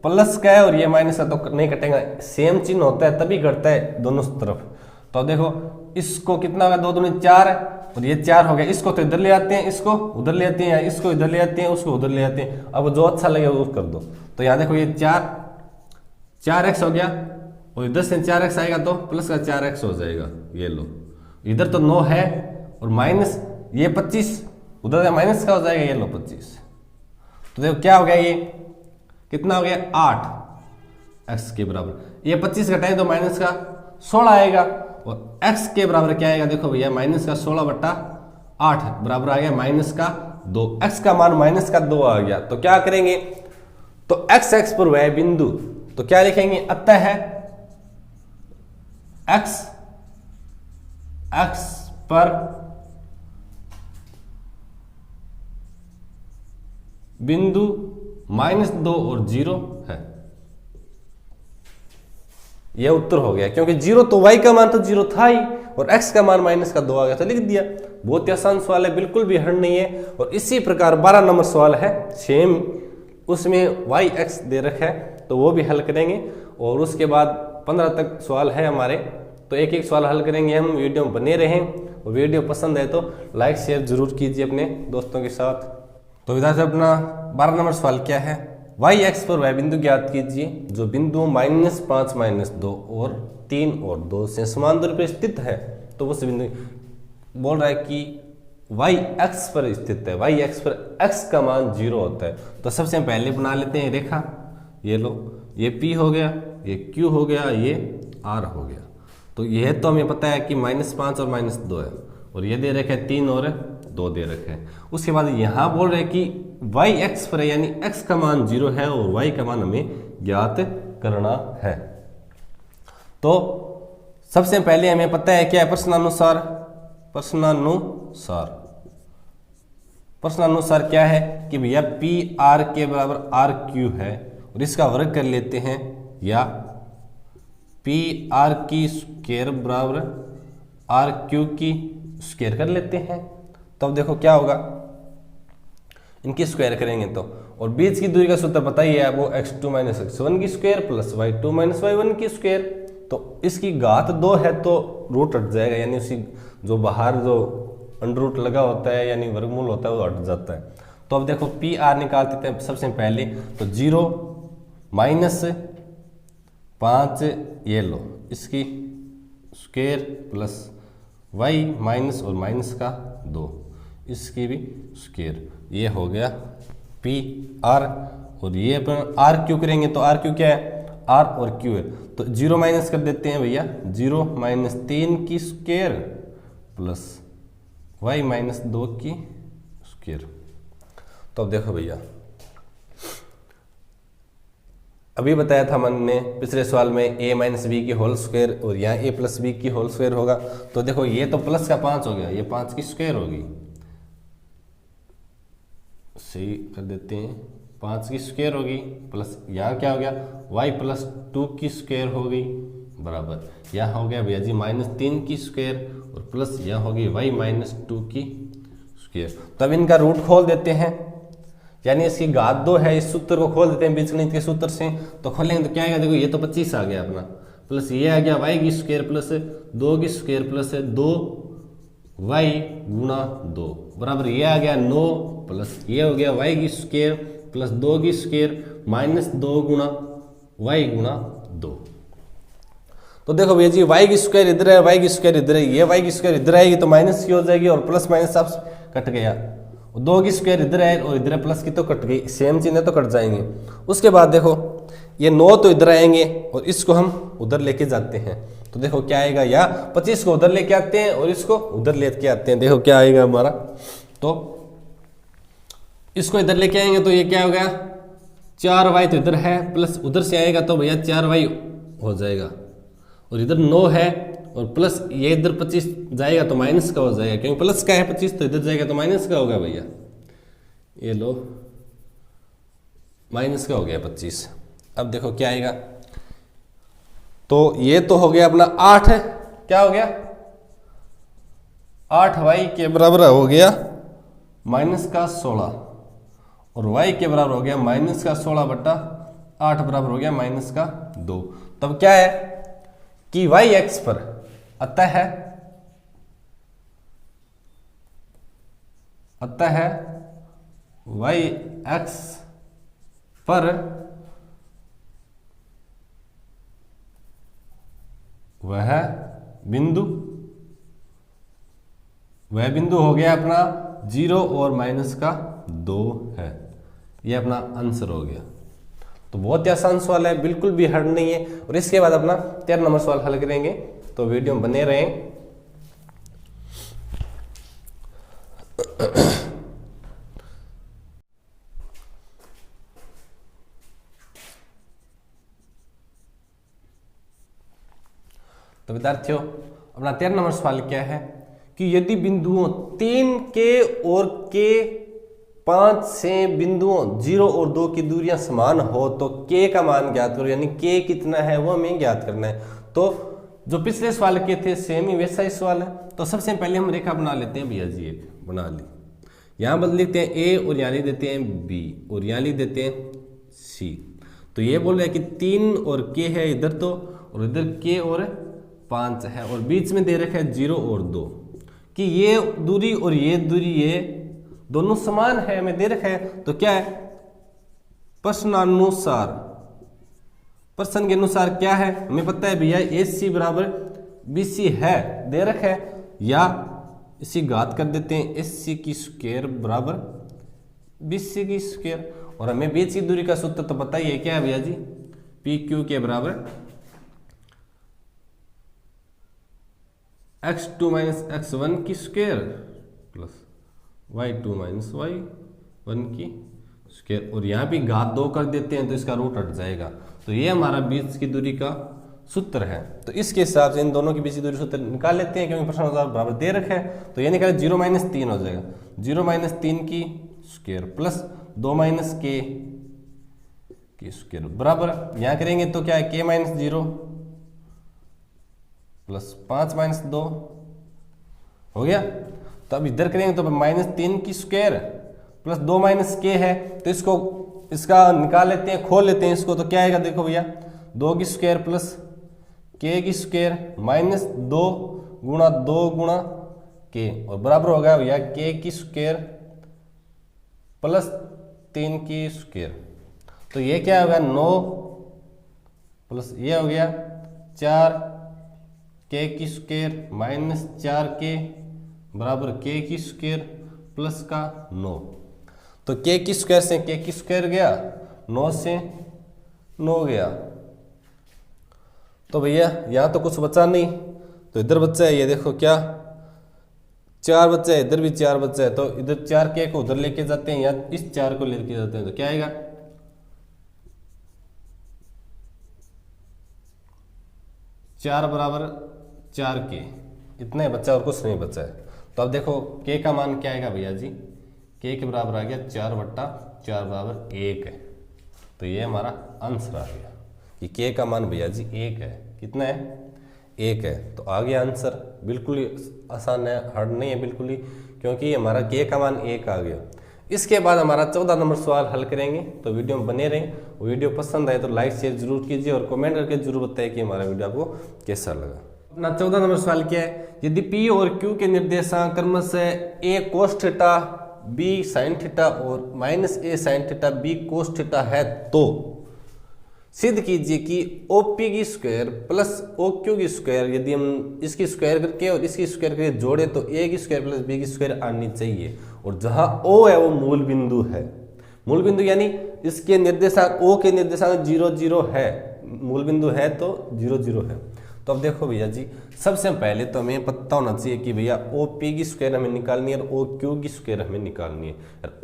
प्लस का है और ये माइनस का, तो नहीं कटेगा, सेम चिन्ह होता है तभी कटता है दोनों तरफ। तो देखो इसको कितना होगा, 2 दूनी 4 है और ये 4 हो गया। इसको तो इधर ले आते हैं, इसको उधर ले आते हैं, इसको इधर ले आते हैं, उसको उधर ले आते हैं। अब जो अच्छा लगे वो कर दो। तो यहाँ देखो ये 4x हो गया और इधर से 4x आएगा तो प्लस का 4x हो जाएगा, ये लो। इधर तो 9 है और माइनस ये 25, उधर माइनस का हो जाएगा, ये लो 25। तो देखो क्या हो गया, ये कितना हो गया 8x के बराबर। ये 25 घटाएं तो माइनस का 16 आएगा, और x के बराबर क्या आएगा, देखो भैया माइनस का 16/8 बराबर आ गया माइनस का 2। x का मान माइनस का 2 आ गया। तो क्या करेंगे, तो x पर वह बिंदु, तो क्या लिखेंगे, अतः x पर बिंदु -2 और 0 है। यह उत्तर हो गया, क्योंकि 0 तो y का मान तो 0 था ही और x का मान माइनस का 2 आ गया, तो लिख दिया। बहुत ही आसान सवाल है, बिल्कुल भी हर्ड नहीं है। और इसी प्रकार 12 नंबर सवाल है सेम, उसमें y x दे रखा है, तो वो भी हल करेंगे। और उसके बाद 15 तक सवाल है हमारे, तो एक एक सवाल हल करेंगे हम। वीडियो में बने रहें, और वीडियो पसंद है तो लाइक शेयर जरूर कीजिए अपने दोस्तों के साथ। तो विद्यार्थी अपना 12 नंबर सवाल क्या है, y x पर वह बिंदु ज्ञात कीजिए जो बिंदु -5 -2 और 3 और 2 से समान दूरी पर स्थित है। तो उस बिंदु बोल रहा है कि y x पर स्थित है, y x पर x का मान 0 होता है। तो सबसे पहले बना लेते हैं रेखा, ये लो, ये P हो गया, ये Q हो गया, ये R हो गया। तो यह तो हमें पता है कि -5 और -2 है, और ये दे रखे 3 और 2 दे रखे हैं। उसके बाद यहाँ बोल रहे हैं कि y x पर है, यानी x का मान 0 है और y का मान हमें ज्ञात करना है। तो सबसे पहले हमें पता है क्या है, प्रश्नानुसार क्या है कि भैया P R के बराबर R Q है, और इसका वर्ग कर लेते हैं, या P R की स्क्वायर बराबर R Q की स्क्वायर कर लेते हैं। तो अब देखो क्या होगा, इनकी स्क्वायर करेंगे तो, और बीच की दूरी का सूत्र पता ही है आपको, x2 - x1 की स्क्वायर प्लस y2 - y1 की स्क्वायर। तो इसकी घात 2 है तो रूट हट जाएगा, यानी उसी जो बाहर जो अंडर रूट लगा होता है यानी वर्गमूल होता है वो हट जाता है। तो अब देखो पी आर निकाल देते हैं सबसे पहले, तो 0 - 5 ये लो, इसकी स्क्वायर प्लस y माइनस और माइनस का 2, इसकी भी स्क्वायर, ये हो गया पी आर। और ये अपन आर क्यू करेंगे तो आर क्यू क्या है, आर और क्यू है, तो 0 माइनस कर देते हैं भैया, 0 - 3 की स्क्वायर प्लस y - 2 की स्क्वायर। तो अब देखो भैया, अभी बताया था मैंने पिछले सवाल में a - b की होल स्क्वायर, और यहाँ a + b की होल स्क्वायर होगा। तो देखो ये तो प्लस का 5 हो गया, ये 5 की स्क्वायर होगी, सही कर देते हैं, 5 की स्क्वायर होगी, प्लस यहाँ क्या हो गया y + 2 की स्क्वायर हो गई बराबर, यहाँ हो गया भैया जी -3 की स्क्वायर, और प्लस यहाँ होगी y - 2 की स्क्वायर। तब इनका रूट खोल देते हैं, यानी इसकी घात 2 है, इस सूत्र को खोल देते हैं बीजगणित के सूत्र से। तो खोलेंगे तो क्या आएगा, देखो ये तो 25 आ गया अपना, प्लस ये आ गया y की स्क्वायर प्लस 2 की स्क्वायर प्लस 2y × 2 बराबर, ये आ गया 9, प्लस ये हो गया y की स्क्वायर प्लस 2 की स्क्वायर -2 × y × 2। तो देखो भैया जी y की स्क्वायर इधर है, y की स्क्वायर इधर है, ये y की स्क्वायर इधर आएगी तो माइनस की हो जाएगी और प्लस माइनस सब कट गया। 2 की स्क्वायर इधर है और इधर है प्लस की तो कट गई, सेम चिन्ह है तो कट जाएंगे। उसके बाद देखो ये 9 तो इधर आएंगे और इसको हम उधर लेके जाते हैं तो देखो क्या आएगा, या 25 को उधर लेके आते हैं और इसको उधर लेके आते हैं, देखो क्या आएगा हमारा। तो इसको इधर लेके आएंगे तो ये क्या हो गया, 4y तो इधर है प्लस उधर से आएगा तो भैया 4y हो जाएगा और इधर 9 है और प्लस ये इधर 25 जाएगा तो माइनस का हो जाएगा, क्योंकि प्लस का है 25 तो इधर जाएगा तो माइनस का होगा भैया। ये लो माइनस का हो गया 25। अब देखो क्या आएगा, तो ये तो हो गया अपना 8 है, क्या हो गया 8y के बराबर हो गया माइनस का 16 और y के बराबर हो गया माइनस का 16 बट्टा 8 बराबर हो गया माइनस का 2। तब क्या है कि y x पर अतः y x पर वह बिंदु हो गया अपना 0 और माइनस का 2 है। यह अपना आंसर हो गया। तो बहुत ही आसान सवाल है, बिल्कुल भी हार्ड नहीं है। और इसके बाद अपना 13 नंबर सवाल हल करेंगे, तो वीडियो में बने रहें। तो विद्यार्थियों अपना 13 नंबर सवाल क्या है कि यदि बिंदुओं 3 के और के 5 से बिंदुओं 0 और 2 की दूरियां समान हो तो k का मान ज्ञात करो, यानी k कितना है वो हमें ज्ञात करना है। तो जो पिछले सवाल के थे सेम ही वैसा ही सवाल है। तो सबसे पहले हम रेखा बना लेते हैं भैया जी, एक बना ली, यहां बदल देते हैं a और यहाँ लिख देते हैं b और यहाँ लिख देते हैं c। तो ये बोल रहा है कि 3 और k है इधर तो, और इधर k और 5 है और बीच में दे रखा है 0 और 2 कि ये दूरी और ये दूरी ये दोनों समान है हमें दे रखा है। तो क्या है प्रश्न के अनुसार क्या है हमें पता है भैया AC बराबर BC है दे रखा है, या इसी घात कर देते हैं AC की स्क्वायर बराबर BC की स्क्वायर। और हमें बीच की दूरी का सूत्र तो पता ही है, क्या है भैया जी PQ के बराबर x2 माइनस x1 की square plus y2 minus y1 की स्क्वायर। और यहाँ भी घात 2 कर देते हैं तो इसका रूट हट जाएगा। तो ये हमारा बीच की दूरी का सूत्र है। तो इसके हिसाब से इन दोनों की बीच की दूरी सूत्र निकाल लेते हैं, क्योंकि प्रश्न बराबर दे रखा है। तो ये निकाले 0 माइनस 3 हो जाएगा, 0 माइनस 3 की स्क्वायर प्लस 2 माइनस k की स्क्वायर बराबर यहाँ करेंगे तो क्या है k माइनस 0 प्लस 5 माइनस 2 हो गया। तो अब इधर करेंगे तो माइनस 3 की स्क्वायर प्लस 2 माइनस k है, तो इसको इसका निकाल लेते हैं, खोल लेते हैं इसको। तो क्या आएगा देखो भैया 2 की स्क्वायर प्लस k की स्क्वायर माइनस 2 गुणा 2 गुणा k और बराबर होगा भैया k की स्क्वायर प्लस 3 की स्क्वायर। तो ये क्या होगा 9 प्लस ये हो गया 4 k की स्क्वायर माइनस 4k बराबर k की स्क्वायर प्लस का 9। तो k की स्क्वायर से k की स्क्वायर गया, 9 से 9 गया। तो भैया यहाँ तो कुछ बचा नहीं, तो इधर बच्चा है, ये देखो क्या 4 बच्चा है, इधर भी 4 बच्चा है। तो इधर 4k को उधर लेके जाते हैं या इस 4 को लेके जाते हैं, तो क्या आएगा 4 बराबर 4k, इतना ही बच्चा और कुछ नहीं बचा है। तो अब देखो k का मान क्या आएगा भैया जी, k के बराबर आ गया 4 बट्टा 4 बराबर 1 है। तो ये हमारा आंसर आ गया कि k का मान भैया जी 1 है। कितना है 1 है। तो आ गया आंसर, बिल्कुल ही आसान है, हार्ड नहीं है बिल्कुल ही, क्योंकि हमारा k का मान 1 आ गया। इसके बाद हमारा 14 नंबर सवाल हल करेंगे। तो वीडियो में बने रहें। वीडियो पसंद आए तो लाइक शेयर जरूर कीजिए और कमेंट करके जरूर बताइए कि हमारा वीडियो आपको कैसा लगा। अपना 14 नंबर सवाल क्या है, यदि P और Q के निर्देशांक क्रमशः a cos theta b sin theta और minus a sin theta b cos theta है तो सिद्ध कीजिए कि OP की स्क्वायर प्लस OQ की स्क्वायर यदि हम इसकी स्क्वायर करके और इसकी स्क्वायर करके जोड़े तो A की स्क्वायर प्लस B की स्क्वायर आनी चाहिए। और जहां O है वो मूल बिंदु है, मूल बिंदु यानी इसके निर्देशांक O के निर्देशांक 0 0 है, मूल बिंदु है तो 0 0 है। तो अब देखो भैया जी, सबसे पहले तो हमें पता होना चाहिए कि भैया OP की स्क्वायर हमें निकालनी है और OQ की स्क्वायर हमें निकालनी है।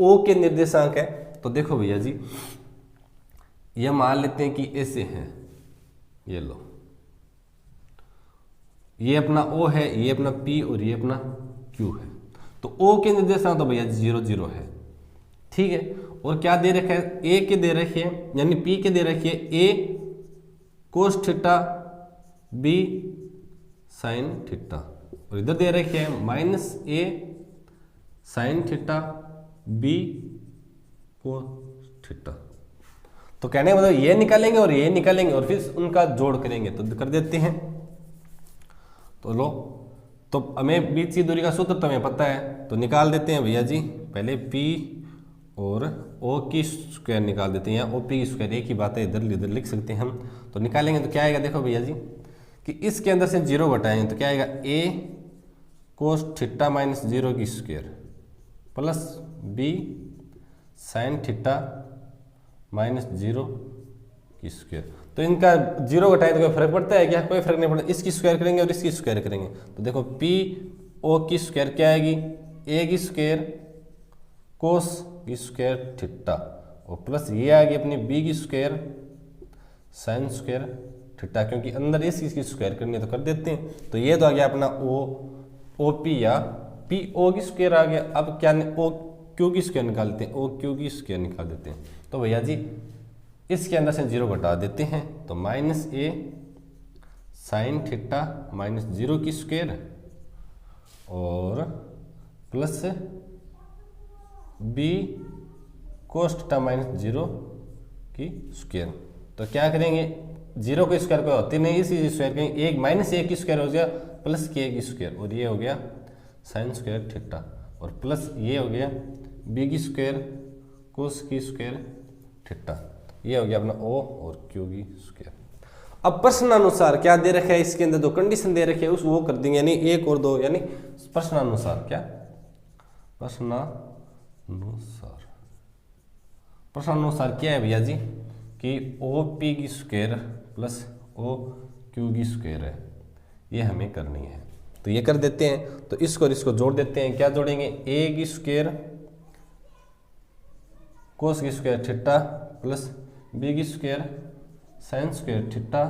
O के निर्देशांक है तो देखो भैया जी, यह मान लेते हैं कि ऐसे हैं, ये लो, ये अपना O है, ये अपना P और ये अपना Q है। तो O के निर्देशांक तो भैया 0 0 है, ठीक है। और क्या दे रखा है, A के दे रखी है यानी P के दे रखी है A cos theta B sine theta, और इधर दे रखी है minus A sine theta B cos theta. तो कहने का मतलब ये निकालेंगे और ये निकालेंगे और फिर उनका जोड़ करेंगे, तो कर देते हैं। तो लो, तो हमें बीच की दूरी का सूत्र तो हमें पता है, तो निकाल देते हैं भैया जी। पहले P और O की स्क्वायर निकाल देते हैं, या OP की स्क्वायर, एक ही बात है, इधर लिख सकते हैं हम। तो निकालेंगे तो क्या आएगा, देखो भैया जी कि इसके अंदर से 0 घटाएंगे तो क्या आएगा, A कोस थीटा माइनस 0 की square plus B sine theta minus 0 की स्क्वायर। तो इनका 0 घटाएं तो कोई फर्क पड़ता है क्या, कोई फर्क नहीं पड़ता। इसकी स्क्वायर करेंगे और इसकी स्क्वायर करेंगे तो देखो P O की स्क्वायर क्या आएगी, A की स्क्वायर कोस की स्क्वायर थीटा और प्लस ये आ गई अपनी B की स्क्वायर साइन स्क्वायर थीटा, क्योंकि अंदर इसकी स्क्वायर करनी है तो कर देते हैं। तो ये तो आ गया अपना OP या PO की स्क्वायर आ गया। अब क्या OQ की स्क्वायर निकालते हैं, OQ की स्क्वायर निकाल देते हैं। तो भैया जी इसके अंदर से 0 घटा देते हैं तो minus A sine theta minus 0 की स्क्वायर और plus B cos theta minus 0 की स्क्वायर। तो क्या करेंगे, 0 की स्क्वायर कोई होती नहीं, इसी स्क्वायर करेंगे, एक माइनस A की स्क्वायर हो गया प्लस K की स्क्वायर और ये हो गया साइन स्क्वायर थीटा और प्लस ये हो गया B की स्क्वायर कोस की स्क्वायर थीटा, ये हो गया अपना O और Q की स्क्वायर। अब प्रश्नानुसार क्या दे रखा है, इसके अंदर जो कंडीशन दे रखी है उस वो कर देंगे, यानी 1 और 2, यानी प्रश्नानुसार क्या, प्रश्नानुसार क्या है भैया जी कि OP की स्क्वायर प्लस OQ की स्क्वायर है, ये हमें करनी है। तो ये कर देते हैं, तो इसको और इसको जोड़ देते हैं। क्या जोड़ेंगे, A की स्क्वायर कोस की स्क्वायर थीटा प्लस B की square sine square theta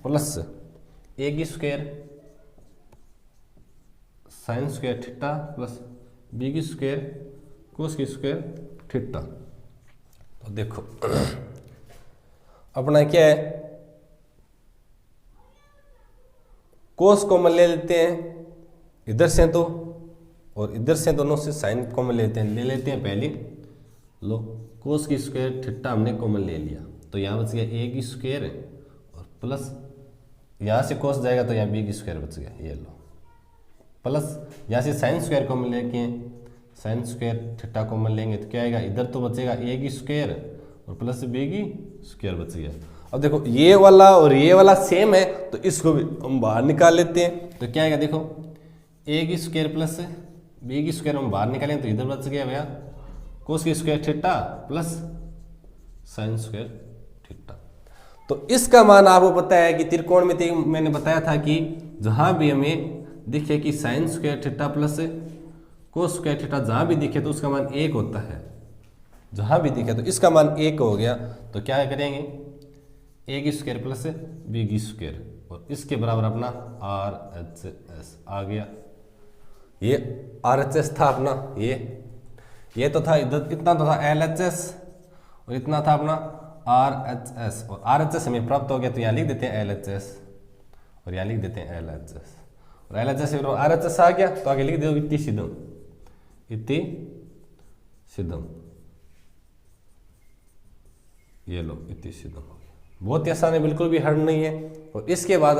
plus A की square sine square theta plus B की स्क्वायर कोस की स्क्वायर थीटा। तो देखो अपना क्या है, कोस कॉमन ले लेते हैं इधर से तो, और इधर से दोनों से साइन कॉमन लेते हैं पहले। लो कोस की स्क्वायर थीटा हमने कॉमन ले लिया तो यहाँ बच गया A की स्क्वायर और प्लस यहाँ से कोस जाएगा तो यहाँ B की स्क्वायर बच गया, ये लो, प्लस यहाँ से साइन स्क्वायर कॉमन लेके साइन स्क्वायर थीटा कॉमन लेंगे तो क्या आएगा, इधर तो बचेगा A की स्क्वायर और प्लस B की स्क्वायर बच गया। अब देखो ये वाला और ये वाला सेम है तो इसको भी हम बाहर निकाल लेते हैं। तो क्या आएगा, देखो A की स्क्वायर प्लस B की स्क्वायर हम बाहर निकालें तो इधर बच गया भैया कोस की square theta plus sine square theta. तो इसका मान आपको पता है कि त्रिकोण में मैंने बताया था कि जहां भी हमें दिखे कि sine square theta plus cos square theta जहां भी दिखे तो उसका मान 1 होता है, जहां भी दिखे तो इसका मान 1 हो गया। तो क्या करेंगे, A की स्क्वायर प्लस B की स्क्वायर और इसके बराबर अपना RHS आ गया। ये RHS था अपना, ये तो था इधर, इतना तो था LHS और इतना था अपना RHS, और RHS हमें प्राप्त हो गया तो यहाँ लिख देते हैं LHS और यहाँ लिख देते हैं LHS, और LHS और RHS आ गया तो आगे लिख दो इति सिद्धम, ये लो इति सिद्धम हो गया। बहुत ही आसान है, बिल्कुल भी हार्ड नहीं है। और इसके बाद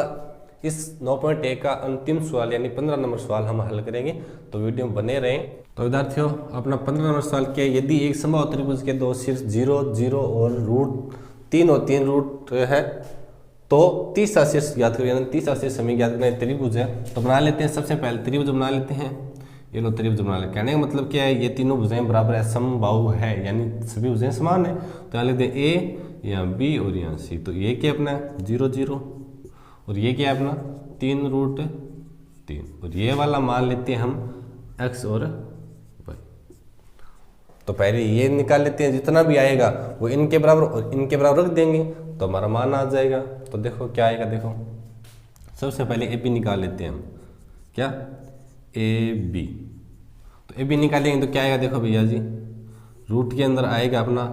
इस 9.1 का अंतिम सवाल यानी 15 नंबर सवाल हम हल करेंगे, तो वीडियो में बने रहें। तो विद्यार्थियों अपना 15 नंबर सवाल क्या है, यदि एक समबाहु त्रिभुज के दो शीर्ष 0 0 और 3 और 3 रूट है, तो 30 शीर्ष ज्ञात करें, यानी 30 शीर्ष हमें ज्ञात करना है, त्रिभुज है। तो बना लेते हैं सबसे पहले त्रिभुज बना लेते हैं। ये लो त्रिभुज बना लेते। कहने का मतलब क्या है, ये तीनों भुजाएं बराबर है, समबाहु है, यानी सभी भुजाएं समान है। तो यहाँ लिखते हैं ए, यहाँ बी और यहाँ सी। तो ये क्या अपना 0 0 और ये क्या है अपना 3 रूट 3, और ये वाला मान लेते हैं हम x और y। तो पहले ये निकाल लेते हैं, जितना भी आएगा वो इनके बराबर और इनके बराबर रख देंगे तो हमारा मान आ जाएगा। तो देखो क्या आएगा, देखो सबसे पहले ए बी निकाल लेते हैं हम। क्या ए बी, तो ए बी निकालेंगे तो क्या आएगा, देखो भैया जी रूट के अंदर आएगा अपना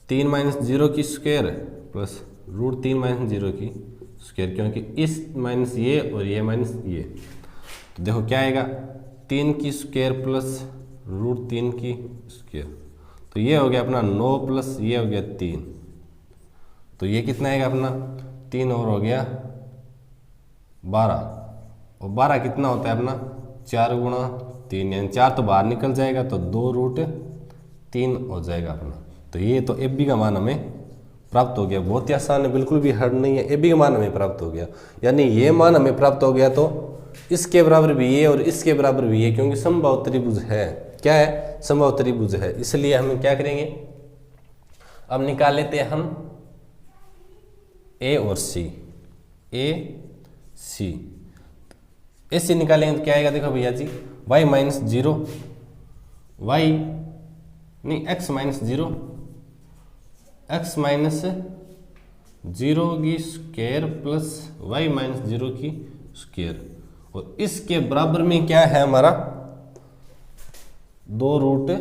3 माइनस 0 की स्क्वायर प्लस रूट 3 माइनस 0 की स्क्वायर, क्योंकि इस माइनस ये और ये माइनस ये। तो देखो क्या आएगा 3 की स्क्वायर प्लस रूट 3 की स्क्वायर, तो ये हो गया अपना 9 प्लस ये हो गया 3। तो ये कितना आएगा अपना 3 और हो गया 12, और 12 कितना होता है अपना 4 गुणा 3, यानी 4 तो बाहर निकल जाएगा, तो 2 रूट 3 हो जाएगा अपना। तो ये तो ए बी का मान हमें प्राप्त हो गया। बहुत ही आसान है, बिल्कुल भी हार्ड नहीं है। ए बी का मान हमें प्राप्त हो गया, यानी ये मान हमें प्राप्त हो गया, तो इसके बराबर भी ये और इसके बराबर भी ये, क्योंकि समबाहु त्रिभुज है। क्या है, समबाहु त्रिभुज है, इसलिए हम क्या करेंगे, अब निकाल लेते हैं हम ए और सी। ए सी ऐसे निकालेंगे तो क्या आएगा, देखो भैया जी y माइनस 0, वाई नहीं x माइनस 0, x माइनस 0 की स्क्वायर प्लस y माइनस 0 की स्क्वायर, और इसके बराबर में क्या है हमारा 2 रूट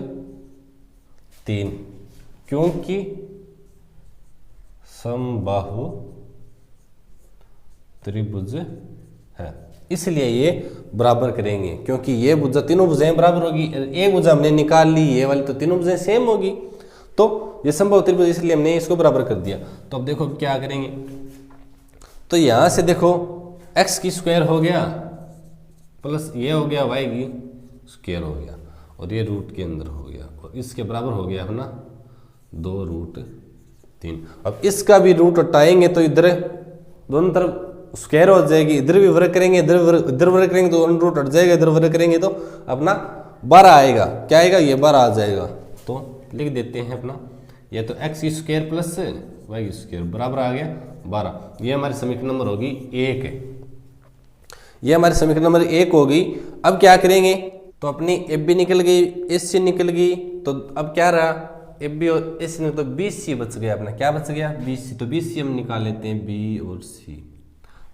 3, क्योंकि समबाहु त्रिभुज है, इसलिए ये बराबर करेंगे। क्योंकि ये भुजा तीनों भुजाएं बराबर होगी, एक भुजा हमने निकाल ली ये वाली, तो तीनों भुजाएं सेम होगी, तो ये समबाहु त्रिभुज, इसलिए हमने इसको बराबर कर दिया। तो अब देखो क्या करेंगे, तो यहां से देखो x की स्क्वायर हो गया प्लस ये हो गया y की स्क्वायर हो गया, और ये रूट के अंदर हो गया, और इसके बराबर हो गया अपना 2 रूट 3। अब इसका भी रूट हटाएंगे तो इधर दोनों तरफ स्क्वायर हो जाएगी, इधर भी वर्ग करेंगे, इधर वर्ग करेंगे तो रूट हट जाएगा, इधर वर्ग करेंगे तो अपना 12 आएगा। क्या आएगा, ये 12 आ जाएगा। तो लिख देते हैं अपना, ये तो x की स्क्वायर प्लस y की स्क्वायर बराबर आ गया 12। ये हमारी समीकरण नंबर होगी 1, ये हमारी समीकरण नंबर 1 होगी। अब क्या करेंगे, तो अपनी एफ बी निकल गई, एस सी निकल गई, तो अब क्या रहा एफ बी और एस सी, तो बी सी बच गया अपना। क्या बच गया, बी सी। तो बी सी हम निकाल लेते हैं, बी और सी।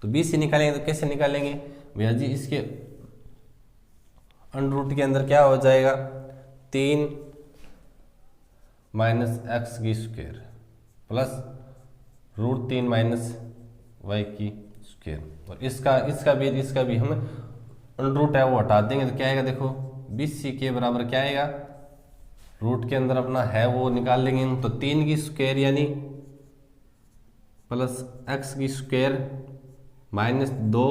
तो बी सी निकालेंगे तो कैसे निकालेंगे भैया जी, इसके अंडर रूट के अंदर क्या हो जाएगा 3 माइनस एक्स की square plus root 3 minus y की स्क्वायर, और इसका भी हम अंडर रूट है वो हटा देंगे तो क्या आएगा, देखो बी सी के बराबर क्या आएगा, रूट के अंदर अपना है वो निकाल लेंगे हम, तो 3 की स्क्वायर यानी प्लस एक्स की स्क्वायर माइनस 2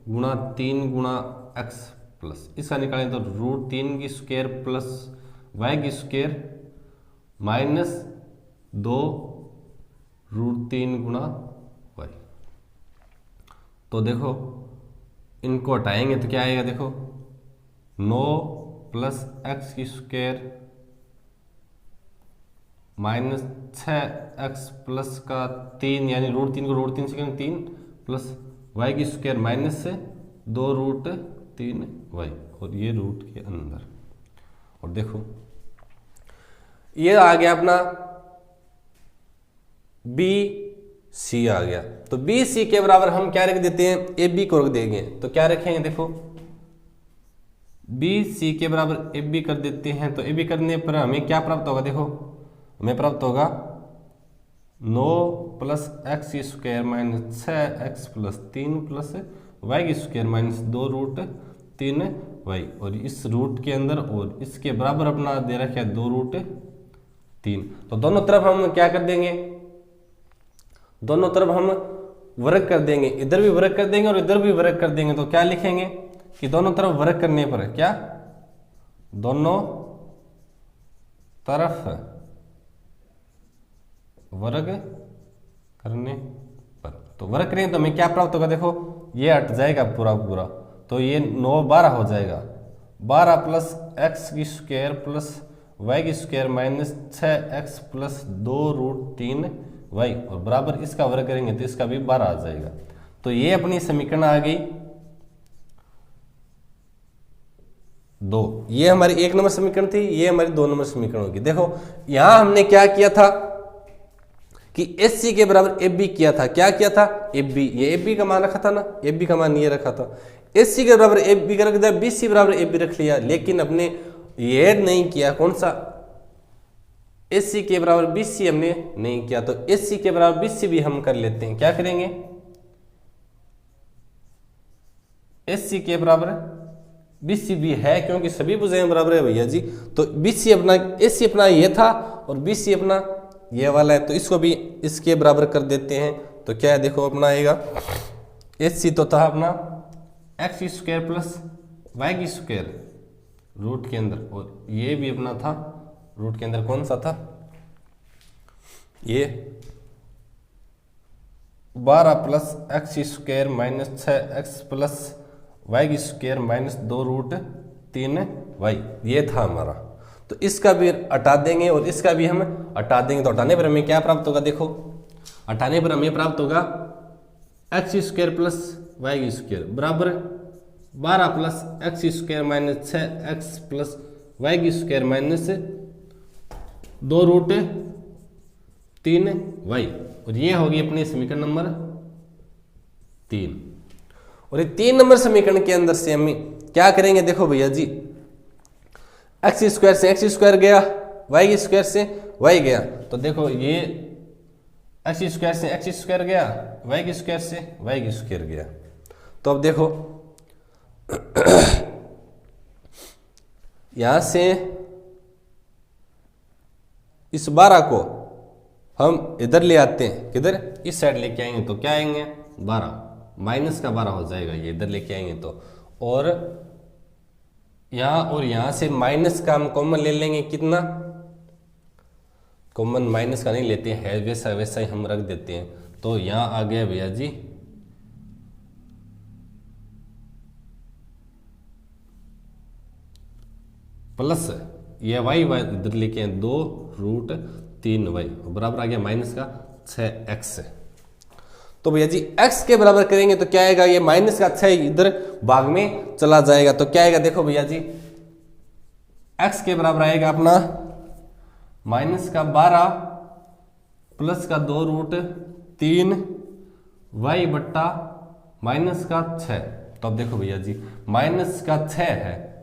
गुणा 3 गुणा एक्स प्लस इसका निकालें तो रूट 3 की स्क्वायर प्लस वाई की स्क्वायर माइनस 2 रूट 3 गुणा वाई। तो देखो इनको हटाएंगे तो क्या आएगा, देखो 9 प्लस एक्स की स्क्वायर माइनस 6x प्लस का 3 यानी रूट 3 को रूट 3 से 3 प्लस वाई की स्क्वायर माइनस से 2 रूट 3 वाई, और ये रूट के अंदर। और देखो ये आ गया अपना बी सी आ गया। तो बी सी के बराबर हम क्या रख देते हैं, ए बी को रख देंगे। तो क्या रखेंगे, देखो बी सी के बराबर ए बी कर देते हैं। तो ए बी करने पर हमें क्या प्राप्त होगा, देखो हमें प्राप्त होगा 9 प्लस एक्स की square minus 6x plus 3 plus y की स्क्वायर माइनस 2 रूट 3 वाई, और इस रूट के अंदर और इसके बराबर अपना दे रखा है 2 रूट 3। तो दोनों तरफ हम क्या कर देंगे, दोनों तरफ हम वर्ग कर देंगे, इधर भी वर्ग कर देंगे और इधर भी वर्ग कर देंगे। तो क्या लिखेंगे कि दोनों तरफ वर्ग करने पर क्या, दोनों तरफ वर्ग करने पर। तो वर्ग करेंगे तो हमें क्या प्राप्त होगा, देखो ये हट जाएगा पूरा पूरा, तो ये 9 12 हो जाएगा। 12 प्लस एक्स की स्क्वायर प्लस वाई की square minus 6x plus 2√3y और बराबर इसका वर्ग करेंगे तो इसका भी 12 आ जाएगा। तो ये अपनी समीकरण आ गई 2। ये हमारी 1 नंबर समीकरण थी, ये हमारी 2 नंबर समीकरण होगी। देखो यहां हमने क्या किया था कि एस सी के बराबर एफ बी किया था। क्या किया था, एफ बी, ये एफ बी का मान रखा था ना, एफ बी का मान ये रखा था। एस सी के बराबर एफ बी का रख दिया, बी सी बराबर एफ बी रख लिया, लेकिन अपने ये नहीं किया कौन सा, एस सी के बराबर बी सी हमने नहीं किया। तो एस सी के बराबर बी सी भी हम कर लेते हैं। क्या करेंगे, एस सी के बराबर बी सी भी है क्योंकि सभी भुजाएं बराबर है भैया जी। तो बी सी अपना, एस सी अपना ये था और बी सी अपना ये वाला है, तो इसको भी इसके बराबर कर देते हैं। तो क्या है, देखो अपना आएगा एस सी तो था अपना एक्स स्क्वायर प्लस वाई की स्क्वायर रूट के अंदर, और ये भी अपना था रूट के अंदर, कौन सा था ये 12 plus x square minus 6x plus y की स्क्वायर माइनस 2√3y, ये था हमारा। तो इसका भी हटा देंगे और इसका भी हम हटा देंगे। तो हटाने पर हमें क्या प्राप्त होगा, देखो हटाने पर हमें प्राप्त होगा एक्स स्क्वायर प्लस वाई की स्क्वायर बराबर 12 plus x square minus 6x plus y की स्क्वायर माइनस 2√3y, और ये होगी अपनी समीकरण नंबर 3। और ये 3 नंबर समीकरण के अंदर से हम क्या करेंगे, देखो भैया जी एक्स स्क्वायर से एक्स स्क्वायर गया, वाई की स्क्वायर से वाई गया, तो देखो ये एक्स स्क्वायर से एक्स स्क्वायर गया, वाई की स्क्वायर से वाई की स्क्वायर गया। तो अब देखो यहां से इस 12 को हम इधर ले आते हैं, किधर, इस साइड लेके आएंगे तो क्या आएंगे 12, माइनस का 12 हो जाएगा, ये इधर लेके आएंगे तो। और यहां से माइनस का हम कॉमन ले लेंगे, कितना कॉमन माइनस का नहीं लेते हैं, वैसा वैसा ही हम रख देते हैं। तो यहां आ गया भैया जी प्लस ये वाई इधर लेके आए 2√3y बराबर आ गया माइनस का 6x। तो भैया जी x के बराबर करेंगे तो क्या आएगा, ये माइनस का 6 इधर भाग में चला जाएगा, तो क्या आएगा, देखो भैया जी x के बराबर आएगा अपना माइनस का 12 प्लस का 2√3y बट्टा माइनस का 6। तो अब देखो भैया जी माइनस का 6 है,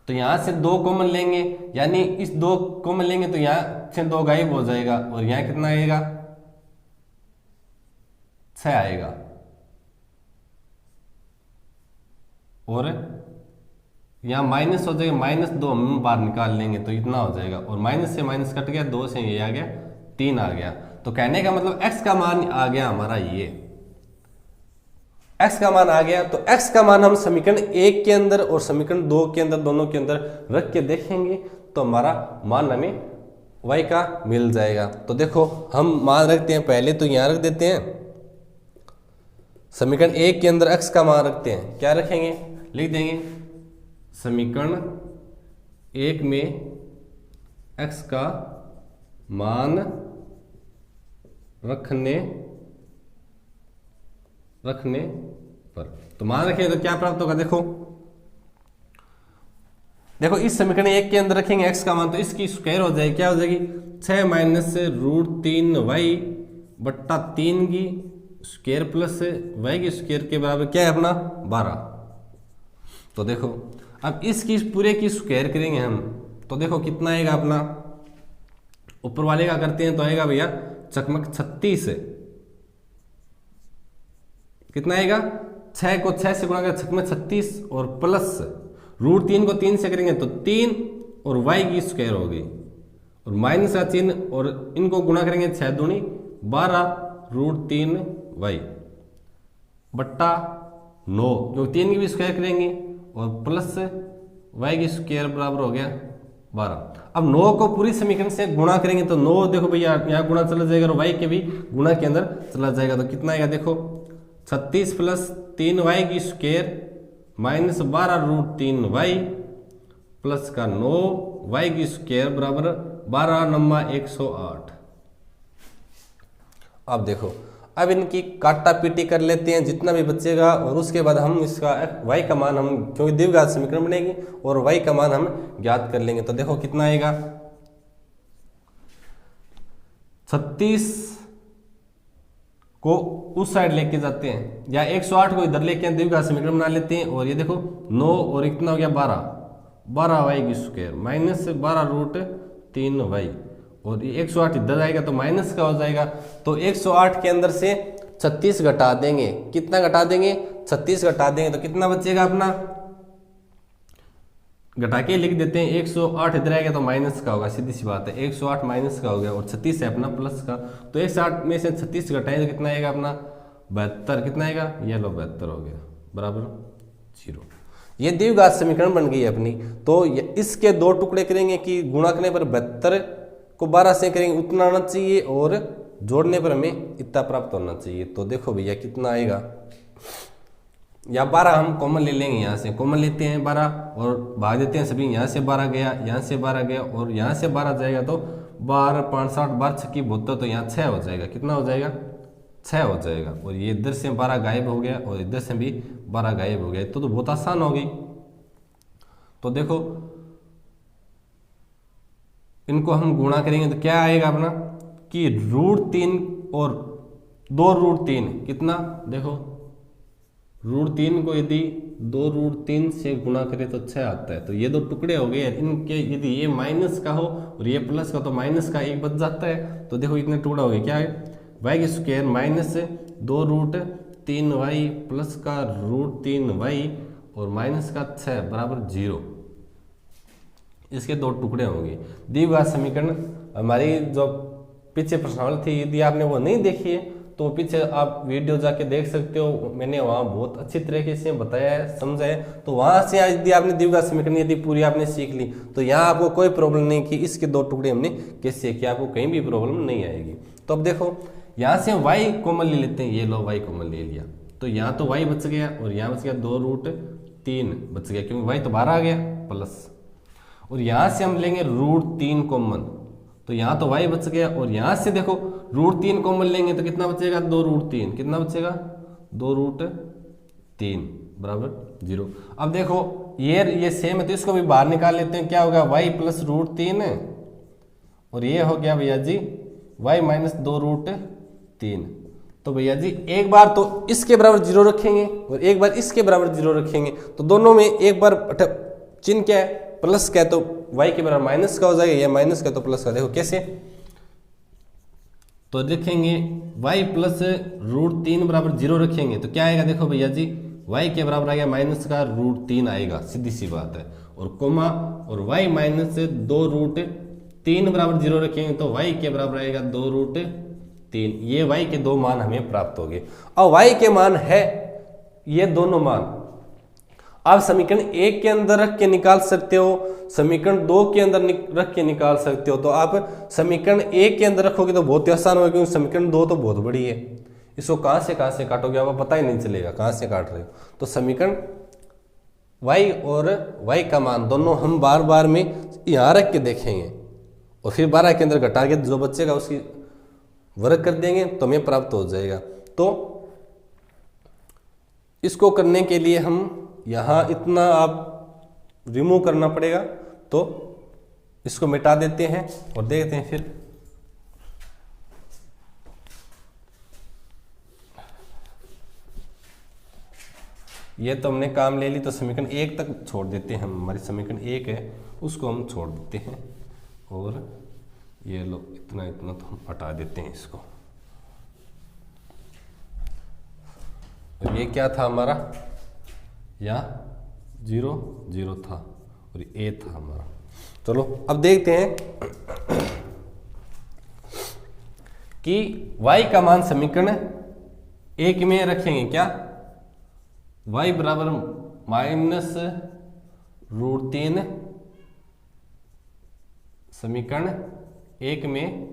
तो यहां से 2 कॉमन लेंगे, यानी इस 2 कॉमन लेंगे तो यहां से 2 गायब हो जाएगा, और यहां कितना आएगा 6 आएगा, और यहां माइनस हो जाएगा, -2 हम बाहर निकाल लेंगे तो इतना हो जाएगा, और माइनस से माइनस कट गया, 2 से ये आ गया 3 आ गया। तो कहने का मतलब x का मान आ गया हमारा, ये x का मान आ गया। तो x का मान हम समीकरण 1 के अंदर और समीकरण 2 के अंदर, दोनों के अंदर रख के देखेंगे तो हमारा मान हमें y का मिल जाएगा। तो देखो हम मान रखते हैं, पहले तो यहां रख देते हैं, समीकरण 1 के अंदर x का मान रखते हैं, क्या रखेंगे, लिख देंगे समीकरण 1 में x का मान रखने पर, तो मान रखेंगे तो क्या प्राप्त होगा, देखो इस समीकरण 1 के अंदर रखेंगे x का मान, तो इसकी स्क्वायर हो जाएगी, क्या हो जाएगी 6 माइनस √3y बट्टा 3 की स्क्वायर प्लस y की स्क्वायर के बराबर क्या है अपना 12। तो देखो अब इसकी पूरे की स्क्वायर करेंगे हम, तो देखो कितना आएगा अपना, ऊपर वाले का करते हैं तो आएगा भैया चकमक 36, कितना आएगा 6 को 6 से गुणा कर चकमक 36, और प्लस √3 को 3 से करेंगे तो 3 और y की स्क्वायर हो गई, और माइनस का चिन्ह, और इनको गुणा करेंगे 6 दूनी 12√3y बट्टा 9, जो 3 की भी स्क्वायर करेंगे, और प्लस y की स्क्वायर बराबर हो गया 12। अब 9 को पूरी समीकरण से गुणा करेंगे तो 9 देखो भैया यहाँ गुणा चला जाएगा और y के भी गुणा के अंदर चला जाएगा तो कितना आएगा देखो 36 प्लस 3y की square minus 12 root 3y plus का 9y की स्क्वायर बराबर 12 नम्मा 108। अब देखो अब इनकी काटा पीटी कर लेते हैं जितना भी बचेगा और उसके बाद हम इसका y का मान हम क्योंकि द्विघात समीकरण बनेगी और y का मान हम ज्ञात कर लेंगे। तो देखो कितना आएगा 36 को उस साइड लेके जाते हैं या 108 को इधर लेके द्विघात समीकरण बना लेते हैं और ये देखो 9 और कितना हो गया 12y की स्क्वायर माइनस 12 रूट 3y और ये 108 इधर आएगा तो माइनस का हो जाएगा। तो 108 के अंदर से 36 घटा देंगे, कितना घटा देंगे 36 घटा देंगे तो कितना बचेगा अपना, घटा के लिख देते हैं 108 इधर आएगा तो माइनस का होगा, सीधी सी बात है 108 माइनस का हो गया और 36 है अपना प्लस का। तो 108 में से 36 घटाएंगे तो कितना आएगा अपना 72, कितना आएगा ये लो 72 हो गया बराबर 0। ये द्विघात समीकरण बन गई है अपनी। तो इसके दो टुकड़े करेंगे कि गुणा करने पर 72 को 12 से करेंगे उतना आना चाहिए और जोड़ने पर हमें इतना प्राप्त होना चाहिए। तो देखो भैया कितना आएगा, या 12 हम कॉमन ले लेंगे, यहाँ से कॉमन लेते हैं 12 और भाग देते हैं सभी, यहाँ से 12 गया, यहाँ से 12 गया और यहाँ से 12 जाएगा तो 12 5 60 12 छक्की 72 तो यहाँ 6 हो जाएगा, कितना हो जाएगा 6 हो जाएगा। और ये इधर से 12 गायब हो गया और इधर से भी 12 गायब हो गया। तो बहुत आसान हो गई। तो देखो इनको हम गुणा करेंगे तो क्या आएगा अपना कि √3 और 2√3 कितना, देखो √3 को यदि 2√3 से गुणा करें तो 6 आता है। तो ये दो टुकड़े हो गए, इनके यदि ये माइनस का हो और ये प्लस का तो माइनस का एक बच जाता है। तो देखो इतने टुकड़ा हो गए, क्या है y की स्क्वायर माइनस 2√3y प्लस का √3y और माइनस का 6 बराबर 0। इसके दो टुकड़े होंगे। द्विघात समीकरण हमारी जो पीछे प्रश्नावली थी, यदि आपने वो नहीं देखी है तो पीछे आप वीडियो जाके देख सकते हो, मैंने वहाँ बहुत अच्छी तरीके से बताया है, समझा है। तो वहाँ से यदि आपने द्विघात समीकरण यदि पूरी आपने सीख ली तो यहाँ आपको कोई प्रॉब्लम नहीं कि इसके दो टुकड़े हमने कैसे किया, आपको कहीं भी प्रॉब्लम नहीं आएगी। तो अब देखो यहाँ से y कॉमन ले लेते हैं, ये लो y कॉमन ले लिया तो यहाँ तो y बच गया और यहाँ बच गया 2√3 बच गया क्योंकि y तो 12 आ गया प्लस, और यहाँ से हम लेंगे √3 कॉमन तो यहाँ तो y बच गया और यहाँ से देखो √3 कॉमन लेंगे तो कितना बचेगा 2√3, कितना बचेगा 2√3 बराबर 0। अब देखो ये सेम है तो इसको भी बाहर निकाल लेते हैं, क्या होगा y प्लस √3 और ये हो गया भैया जी y माइनस 2√3। तो भैया जी एक बार तो इसके बराबर 0 रखेंगे और एक बार इसके बराबर 0 रखेंगे तो दोनों में एक बार चिन्ह क्या है प्लस का है तो y के बराबर माइनस का हो जाएगा, या माइनस का तो प्लस का। देखो कैसे, तो देखेंगे y प्लस √3 बराबर 0 रखेंगे तो क्या आएगा, देखो भैया जी y के बराबर आ गया माइनस का √3 आएगा, सीधी सी बात है। और कोमा और y माइनस 2√3 बराबर 0 रखेंगे तो y के बराबर आएगा 2√3। ये y के दो मान हमें प्राप्त हो गए। अब y के मान है ये दोनों मान आप समीकरण 1 के अंदर रख के निकाल सकते हो, समीकरण 2 के अंदर रख के निकाल सकते हो। तो आप समीकरण 1 के अंदर रखोगे तो बहुत ही आसान होगा क्योंकि समीकरण 2 तो बहुत बड़ी है, इसको कहाँ से काटोगे आपको पता ही नहीं चलेगा कहाँ से काट रहे हो। तो समीकरण y और y का मान दोनों हम बार बार में यहाँ रख के देखेंगे और फिर 12 के अंदर घटा के जो बचेगा उसकी वर्ग कर देंगे तो हमें प्राप्त हो जाएगा। तो इसको करने के लिए हम यहाँ इतना आप रिमूव करना पड़ेगा, तो इसको मिटा देते हैं और देखते हैं फिर। ये तो हमने काम ले ली तो समीकरण 1 तक छोड़ देते हैं हम, हमारी समीकरण 1 है उसको हम छोड़ देते हैं और ये लो इतना तो हम हटा देते हैं इसको। और ये क्या था हमारा, यहाँ 0 0 था और a था हमारा। चलो अब देखते हैं कि y का मान समीकरण 1 में रखेंगे क्या, y बराबर माइनस √3 समीकरण 1 में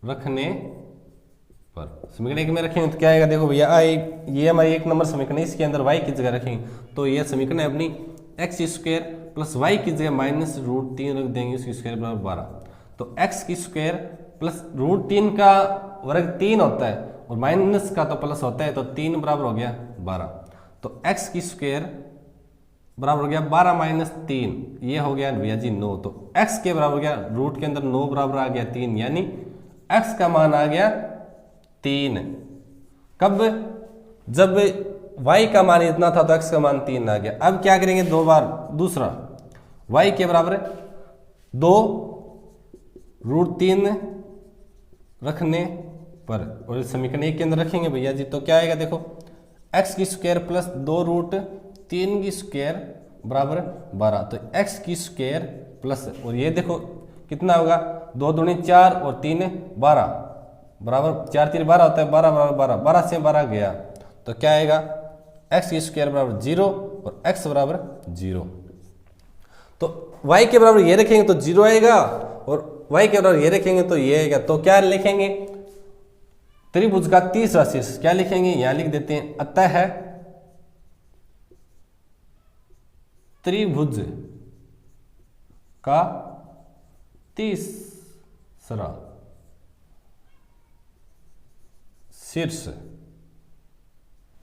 रखने पर, समीकरण 1 में रखेंगे तो क्या आएगा, देखो भैया आई ये हमारी 1 नंबर समीकरण है, इसके अंदर y की जगह रखेंगे तो ये समीकरण है अपनी एक्स स्क्वायर प्लस वाई की जगह -√3 रख देंगे, उसकी स्क्वायर बराबर 12। तो एक्स की स्क्वायर प्लस √3 का वर्ग 3 होता है और माइनस का तो प्लस होता है, तो 3 बराबर हो गया 12। तो एक्स की स्क्वायर बराबर हो गया 12 माइनस 3, ये हो गया भैया जी 9। तो x के बराबर हो गया, रूट के अंदर 9 बराबर आ गया 3, यानी x का मान आ गया 3। कब, जब y का मान इतना था तो x का मान 3 आ गया। अब क्या करेंगे, दो बार दूसरा y के बराबर 2√3 रखने पर, और समीकरण 1 के अंदर रखेंगे भैया जी तो क्या आएगा, देखो x की स्क्वायर प्लस 2√3 की स्क्वायर बराबर 12। तो x की स्क्वायर प्लस, और ये देखो कितना होगा, 2 दूनी 4 और 3 12 बराबर 4 3 12 होता है, 12 बराबर 12, 12 से 12 गया तो क्या आएगा, x की स्क्वायर बराबर 0 और x बराबर 0। तो y के बराबर ये रखेंगे तो 0 आएगा और y के बराबर ये रखेंगे तो ये आएगा। तो क्या लिखेंगे, त्रिभुज का तीसरा शीर्ष क्या लिखेंगे, यहां लिख देते हैं, अतः त्रिभुज का तीसरा शीर्ष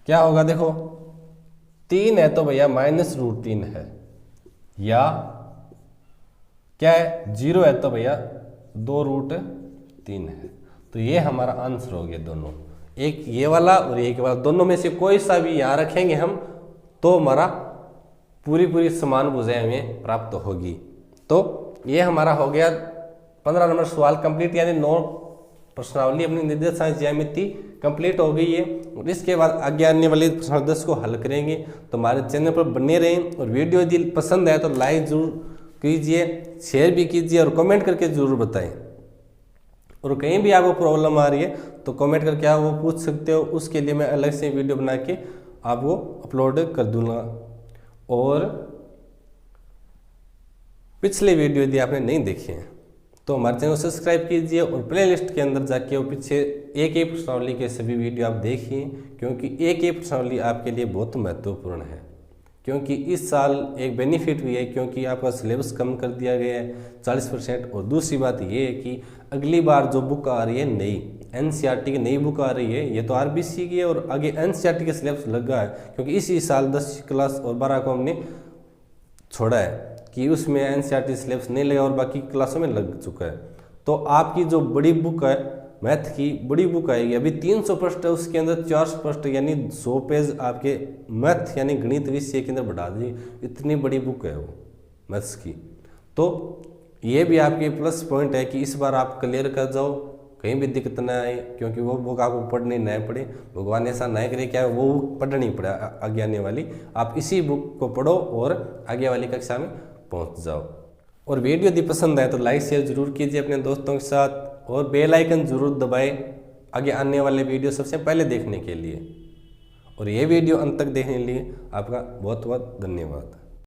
क्या होगा, देखो 3 है तो भैया -√3 है, या क्या है 0 है तो भैया 2√3 है। तो ये हमारा आंसर हो गया दोनों, एक ये वाला और एक वाला, दोनों में से कोई सा भी यहां रखेंगे हम तो हमारा पूरी समान भुजाएं हमें प्राप्त होगी। तो ये हमारा हो गया 15 नंबर सवाल कंप्लीट, यानी 9 प्रश्नावली अपनी निर्देशांक ज्यामिति कंप्लीट हो गई है। और इसके बाद आगे आने वाले प्रश्न 10 को हल करेंगे। तो हमारे चैनल पर बने रहें और वीडियो यदि पसंद आए तो लाइक जरूर कीजिए, शेयर भी कीजिए और कमेंट करके जरूर बताएं। और कहीं भी आपको प्रॉब्लम आ रही है तो कमेंट करके आप वो पूछ सकते हो, उसके लिए मैं अलग से वीडियो बना के आपको अपलोड कर दूंगा। और पिछले वीडियो यदि आपने नहीं देखे हैं तो हमारे चैनल को सब्सक्राइब कीजिए और प्लेलिस्ट के अंदर जाके वो पीछे एक प्रश्नावली के सभी वीडियो आप देखिए, क्योंकि एक प्रश्नावली आपके लिए बहुत महत्वपूर्ण है। क्योंकि इस साल एक बेनिफिट भी है, क्योंकि आपका सिलेबस कम कर दिया गया है 40%। और दूसरी बात ये है कि अगली बार जो बुक आ रही है नई NCERT की नई बुक आ रही है, ये तो RBC की है और आगे NCERT के सिलेबस लगा है, क्योंकि इसी साल 10 क्लास और 12 को हमने छोड़ा है कि उसमें NCERT सिलेबस नहीं लगा और बाकी क्लासों में लग चुका है। तो आपकी जो बड़ी बुक है, मैथ की बड़ी बुक आएगी, अभी 300 पृष्ठ है, उसके अंदर 400 पृष्ठ यानी 100 पेज आपके मैथ यानी गणित विषय के अंदर बढ़ा दी। इतनी बड़ी बुक है वो मैथ्स की। तो ये भी आपके प्लस पॉइंट है कि इस बार आप क्लियर कर जाओ, कहीं भी दिक्कत ना आए, क्योंकि वो बुक आपको पढ़नी ना पड़े। भगवान ऐसा ना करे क्या वो बुक पढ़नी पड़े आगे आने वाली, आप इसी बुक को पढ़ो और आगे वाली कक्षा में पहुंच जाओ। और वीडियो यदि पसंद आए तो लाइक शेयर जरूर कीजिए अपने दोस्तों के साथ और बेल आइकन जरूर दबाएं आगे आने वाले वीडियो सबसे पहले देखने के लिए। और ये वीडियो अंत तक देखने के लिए आपका बहुत बहुत धन्यवाद।